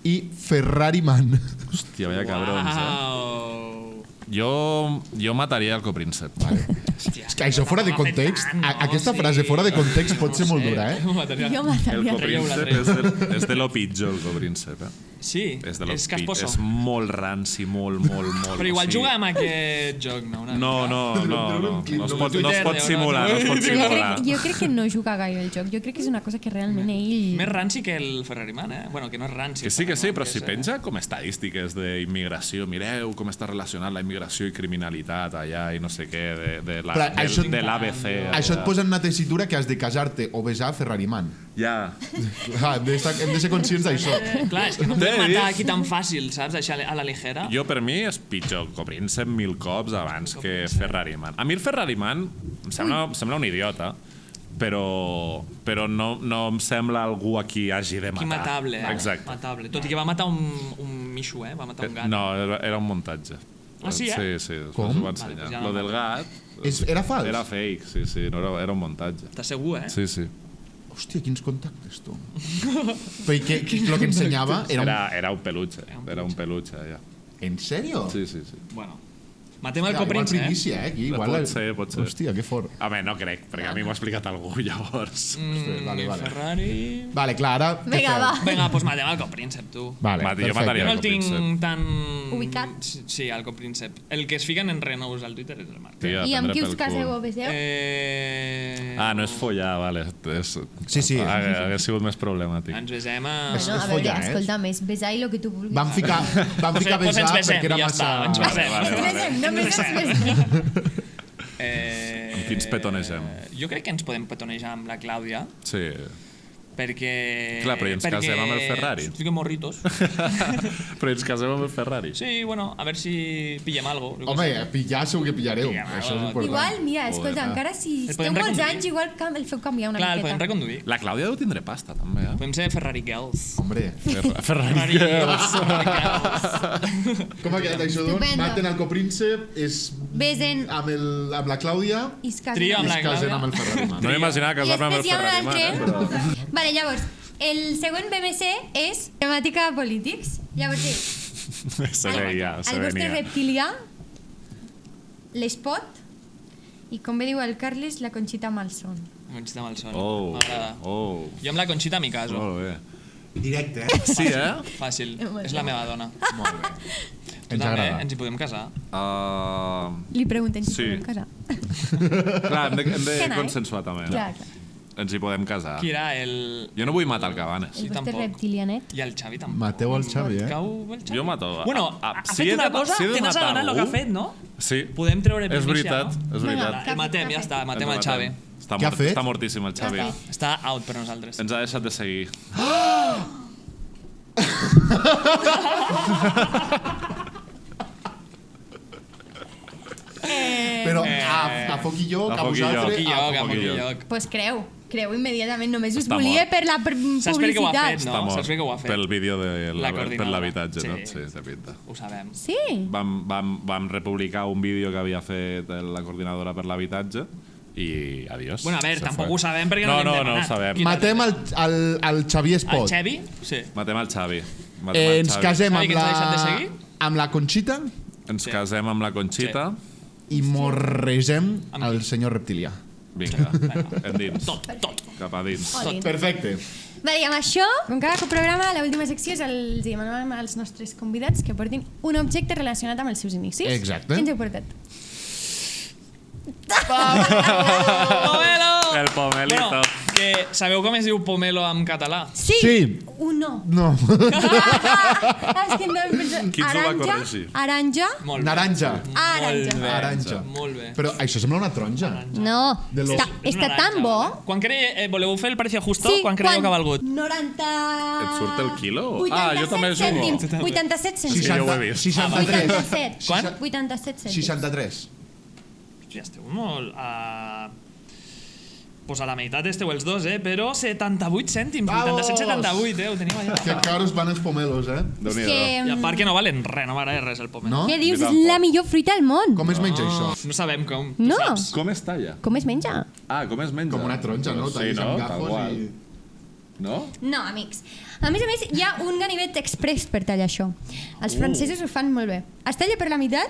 i Ferrari Man. Hòstia, vaya cabrons, Wow. Jo mataria el copríncep. Hòstia, És que això fora de context, aquesta frase fora de context pot ser molt dura, Jo El mataria. copríncep és de lo pitjor, el copríncep. Sí, És de lo és casposo. és molt ranci, molt. Però igual o sigui, juga amb aquest joc, no? Una No, mica. no es pot Twitter, simular, no es pot Jo simular. crec que no juga gaire el joc. Jo crec que és una cosa que realment ell... Més ranci que el Ferrari Man, eh? Bueno, que no és ranci. Que sí, però és, si penja com estadístiques d'immigració, mireu com està relacionat la immigració i criminalitat allà i no sé què, de l'ABC. Això et posa en una tessitura que has de casar-te o besar Ferrari Man. Ja. Hem de ser conscients d'això. Clar, és que no podem T'he de matar dir- aquí tan fàcil, saps? Deixar a la ligera. Jo, per mi, és pitjor Copríncep 1000 cops abans que Ferrari Man. A mi el Ferrari Man em sembla un idiota, però no em sembla algú a qui hagi de matar. Imatable, eh? Exacte. Matable. Tot i que va matar un mixo, eh? Va matar un gat. No, era un muntatge. Ah, sí, eh? Sí, després Com? ho va Vale, ensenyar. pues ja no Lo del gat Era fals? era fake, sí, no era un muntatge. Estàs segur, eh? Sí. Hòstia, quins contactes, tu. Perquè el que ensenyava era... Era un peluche, ja. En sèrio? Sí. Bueno. Matem el Igual copríncep, eh? primícia, aquí. Igual... Pot ser. Hòstia, que fort. A veure, no crec, perquè a mi m'ho ha explicat algú, llavors. Vale. Ferrari... Vale, clar, ara... què Vinga, feu? va. Vinga, doncs matem el copríncep, tu. Vale, Jo perfecte. mataria Jo no el el tinc copríncep. tan... Ubicat. Sí, el copríncep. El que es fiquen en Renault al Twitter és el Marc. Tia, I amb prendre qui pel us caseu cul. o beseu? No és follar, vale. Sí. Hauria sigut més problemàtic. Ens besem a... És No, a veure, follar, eh? escolta, més besar i el que tu vulguis. Vam ficar Pues besar ens besem, perquè era ja massa... està, ens besem. Vale. No més ens besem. Amb qui ens petonegem? Jo crec que ens podem petonejar amb la Clàudia, Sí. perquè... Clar, però i ens casem amb el Ferrari? Estic morritos. Però ens casem amb el Ferrari. Sí, bueno, a veure si pillem algo. jo què Home, sé. pillar segur que pillareu. Pillar, Això és important. Igual, mira, escolta, Joder. encara si El esteu podem molts reconduir. anys, igual el feu canviar una Clar, el podem miqueta. reconduir. La Clàudia deu tindre pasta, també, eh? Podem ser Ferrari Girls. Hombre, Ferrari. com ha quedat això, doncs? Estupendo. Maten el copríncep, Besen amb la Clàudia i es casen. Trio amb i la es casen Clàudia. amb el Ferrari Man. No m'imaginava I casar-me amb el després hi ha un Ferrari Man, altre. Vale, llavors, el següent BMC és temàtica polítics. Llavors, sí, Se veia, se el vostre venia. reptilià, l'Espot, i com bé diu el Carles, la Conxita Malson. La Conxita Malson. Oh, M'agrada. oh, Jo amb la Conxita m'hi caso. molt bé. Directe, eh? Sí, eh? Fàcil. És la meva dona. Molt bé. Tu Ens també, agrada. ens hi podem casar. Li pregunten si Sí. podem casar. Clar, hem de Que nice. consensuar també. Clar, clar. Ens hi podem casar. Qui era el... Jo no vull matar el Cabanes. El vostre tampoc. reptilianet. I el Xavi tampoc. Mateu el Xavi, eh? Cau el Xavi? Jo mato. Bueno, Ah, ha si he fet una de- cosa, si he de tens matar adorat el que ha algú- fet, no? Sí. Podem treure És primícia, veritat, no? és veritat. El matem, ja està, matem el Xavi. Està Què ha fet? Està mortíssim el Xavi. Està out per nosaltres. Ens ha deixat de seguir. Però a foc i lloc, A a foc i vosaltres... lloc. Aquí lloc, foc aquí i lloc. lloc. Pues creu immediatament. Només us Està volia mort. per la Saps per què ho ha publicitat. fet, no? Està mort. Saps per què ho ha fet? Pel vídeo de La per coordinadora. l'habitatge, Sí. tot. Sí, té pinta. Ho sabem. Sí? Vam republicar un vídeo que havia fet la coordinadora per l'habitatge i adiós. Bueno, a veure, Se tampoc fue. ho sabem perquè no l'hem no demanat. ho sabem. Qui l'ha Matem el Xavi El Espot. Xavi? Sí. Matem el Xavi. Matem el Ens Xavi. casem Xavi, que ens ha deixat de seguir? amb la Conxita Ens casem amb la Conxita. i morresem Amb el qui? senyor reptilià. Vinga, endins. Tot. Cap a dins. Olin. Perfecte. Vale, i amb això, com cada programa, l'última secció és els demanem als nostres convidats que portin un objecte relacionat amb els seus inicis. Exacte. Què ens heu portat? Pomelo! El pomelito. Bueno, que sabeu com es diu pomelo en català? Sí! Sí. No. No. És que no hem pensat. Qui ens ho va corregir? Aranja? Molt bé. Naranja. Aranja. Molt bé. Aranja. Molt bé. Però això sembla una taronja. No. De los- És Està una tan naranja, bo. vale? Quan voleu fer el precio justo? Quan creieu que ha valgut? 90... Et surt el quilo? 87 Ah, jo també jugo. cèntims. 87 cèntims. jo ho he vist. 63. 87. Quan? 87 cèntims. 63. Ja esteu molt... Pues a la meitat esteu els dos, però 78 cèntims. Vamos! 87-78, ho tenim allà. Que caros van els pomelos, eh? Déu-n'hi-do. Que, I a part que no valen res, no m'agrada res el pomelo. No? què dius? Jo És tampoc. la millor fruita del món. Com es menja això? No sabem com. Tu No. saps? Com es talla? Com es menja? Ah, com es menja? Com una taronja, no? Sí, Talles no? amb Tal gajos qual. i... No? No, amics. A més, hi ha un ganivet express per tallar això. Els francesos ho fan molt bé. Es talla per la meitat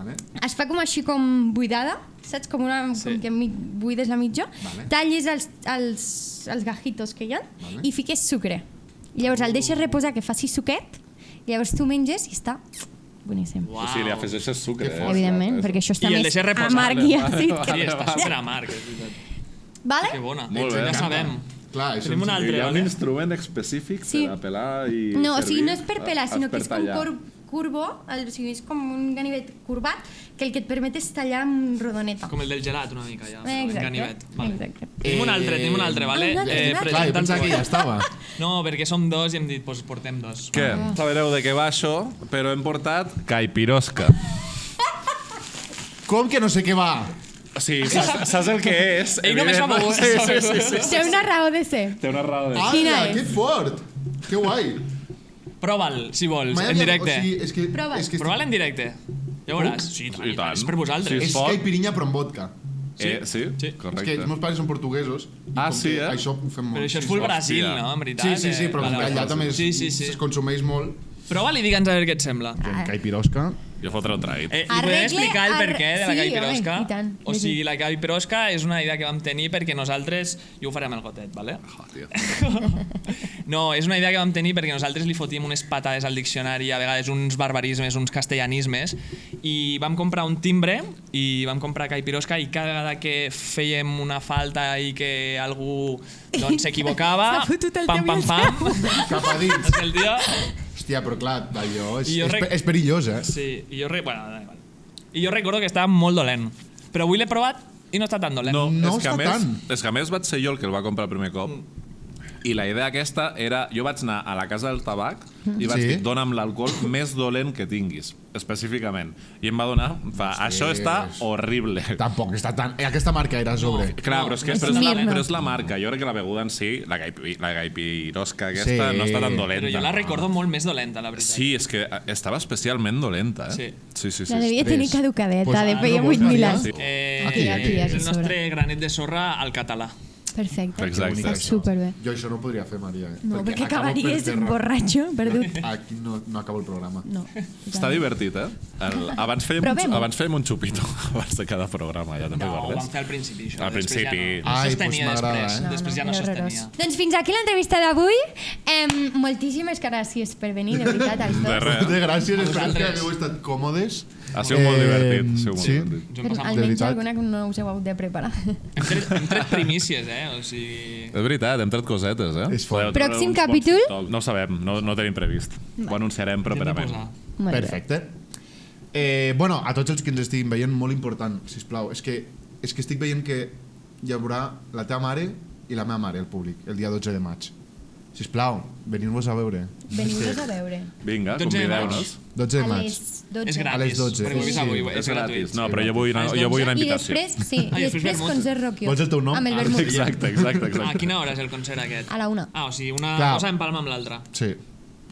Vale. Es fa com així com buidada, saps? Com que buides la mitja. Vale. Talles els gajitos que hi ha Vale. i fiques sucre. I llavors el deixes reposar que faci suquet i llavors tu menges i està boníssim. O sigui, li afegeixes sucre. Evidentment, perquè això està I el més deixes reposar. amarg i àcid. Sí, està super amarg, és veritat. Vale? Que bona. Molt bé. Ja sabem. Clar, això Tenim un Hi altre, ha un vale? instrument específic Sí. per a pelar i No, o sigui, servir no és per pelar, sinó que és com tallar. curvo, o sigui, és com un ganivet curvat que el que et permet és tallar amb rodoneta. Com el del gelat, una mica, ja. Exacte. Ganivet. Vale. Exacte. Tenim un altre, vale? Ah, un altre. Clar, jo pensava que ja estava. No, perquè som dos i hem dit, doncs portem dos. Què? Sabreu de què va això, però hem portat caipirosca. Com que no sé què va? O sigui, saps el que és? Ell només fa evidentment. begut. Sí. Té una raó de ser. Té una raó de... Quina Ala, és? que fort! Que guai! Prova'l, si vols, Mai en havia- directe. O sigui, és que... Prova. És que Prova'l en directe. Ja veuràs. Sí, I tant. és per vosaltres. és fort. caipirinha però amb vodka. Sí? Sí. És que Correcte. els meus pares són portuguesos. I Ah, com sí, que eh? Això ho fem molt. Però això és Sí, full sí. Brasil, Hòstia. no? En veritat. Sí, però Vale, allà vale. també Sí. es consumeix molt. Prova-li i digue'ns a veure què et sembla. En caipirosca. Jo fotré un traguit. Li podem explicar el per què de la Sí, caipirosca? home, i tant. O sigui, la caipirosca és una idea que vam tenir perquè nosaltres... Jo ho faré amb el gotet, vale? Hòstia. No, és una idea que vam tenir perquè nosaltres li fotíem unes patades al diccionari, a vegades uns barbarismes, uns castellanismes, i vam comprar un timbre i vam comprar caipirosca i cada vegada que fèiem una falta i que algú doncs, s'equivocava, S'ha fotut el pam, teu pam, pam, Cap a dins. és el dia... Hòstia, però clar, allò és, I jo és perillós, eh? Sí, i jo, bueno, da igual. I jo recordo que estava molt dolent, però avui l'he provat i no està tan dolent. No és que està a més, tant. És que a més vaig ser jo el que el va comprar el primer cop. I la idea aquesta era... Jo vaig anar a la casa del tabac i vaig Sí. dir, dona'm l'alcohol més dolent que tinguis, específicament. I em va donar... Això està horrible. Tampoc està tan... Aquesta marca era sobre. Clar, però és, que, és però, és la, Smirnoff. però és la marca. Jo crec que la beguda en si, la caipirosca aquesta, Sí. no està tan dolenta. Però jo la recordo molt més dolenta, la veritat. Sí, és que estava especialment dolenta, eh? Sí. Sí. La devia tenir Tres. caducadeta, Pues de ara feia no vols 8.000 variar? anys. Sí. Aquí, aquí, és aquí el nostre sobre. granet de sorra al català. Perfecte. Exacte. Està superbé. Jo això no ho podria fer, Maria. No, perquè acabo acabaries per terra. borratxo, perdut. Aquí no acabo el programa. No. Està divertit, eh? Abans Provem-ho. fèiem un xupito abans de cada programa, ja te'n No, ho vam recordes? fer al principi, això. Al Després principi. Ja no Ai, sostenia doncs m'agrada, després. eh? Després ja no era sostenia. horrorós. Doncs fins aquí l'entrevista d'avui. Moltíssimes gràcies per venir, de veritat, als De dos. res. De gràcies, esperem que vosaltres. hagueu estat còmodes. Ha sigut molt divertit. Ha sigut molt sí. divertit. Jo Però em passa- almenys veritat. alguna que no us heu hagut de preparar. Hem tret primícies, O sigui... És veritat, hem tret cosetes, eh? És fort. Podeu treure Pròxim uns bons capítol? TikTok. No ho sabem, no tenim previst. Ho anunciarem Hem de properament. posar. Molt bé. Perfecte. Bueno, a tots els que ens estiguin veient, molt important, sisplau. És que estic veient que hi haurà la teva mare i la meva mare, el públic, el dia 12 de maig. Sisplau, veniu-vos a veure. Veniu-vos a veure. Vinga, 12 de convideu-nos. 12 de A maig. les 12. És gratis. A les 12, Perquè ho he vist sí, avui, És és gratuït. gratis. No, però jo vull una I invitació. després, sí, Ah, i i després després vermut. concert Roquio. Vols el teu nom? Amb el Ah, vermut. Exacte. A quina hora és el concert aquest? A la 1. Ah, o sigui, una Clar. cosa empalma amb l'altra. Sí.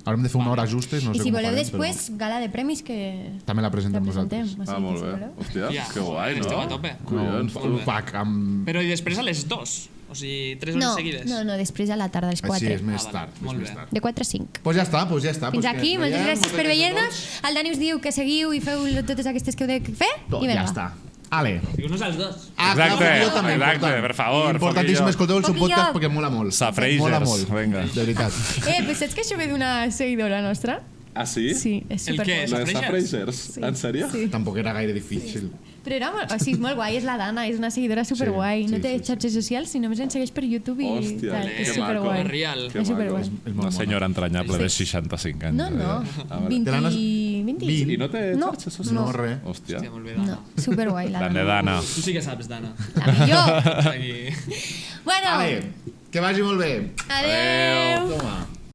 Haurem de fer una hora justes, no I sé si com ho voleu farem, després, gala de premis que També la presentem presentem. nosaltres. Ah, molt bé. Hòstia, Ja, que guai, no? esteu a tope. Collons, No, tu. un pack amb... Però i després a les 2? O sigui, 3 hores No, seguides? no, després a la tarda, a les 4. Així és més vale, tard. molt és més bé. tard. De 4 a 5. Pues ja està, pues ja està. Fins pues aquí, que moltes veiem, gràcies per moltes gràcies a veure-nos. El Dani us diu que seguiu i feu totes aquestes que heu de fer. tots. I Ja vinga. està. Ale. Digues-nos als dos. Ah, Exacte, clar, jo també, exacte, important. per favor, Importantíssim, Foquillo. escolteu el seu Foquillo. podcast perquè mola molt. Safragers, Mola molt, vinga. de veritat. Pues saps que això ve d'una seguidora nostra? Ah, sí? Sí, és El què? superbo. La de Safragers? Safragers? En sèrio? Sí. Tampoc era gaire difícil. Però era molt, o sigui, és molt guai, és la Dana, és una seguidora superguai. Sí, No sí, té sí. xarxes socials, sinó només ens segueix per YouTube i Hòstia, tal. que És maco. superguai. Real. Que És superguai. maco. És molt Una mona. senyora entranyable de 65 anys. No, no. Ah, vale. 20... Te l'han- 20. I no té No, xarxes socials? No, res. Hòstia. Hòstia, molt bé, No, Dana. superguai, la Grande Dana. Dana. Tu sí que saps, Dana. La millor. Aquí. Bueno, Ale, que vagi molt bé. adeu. Toma.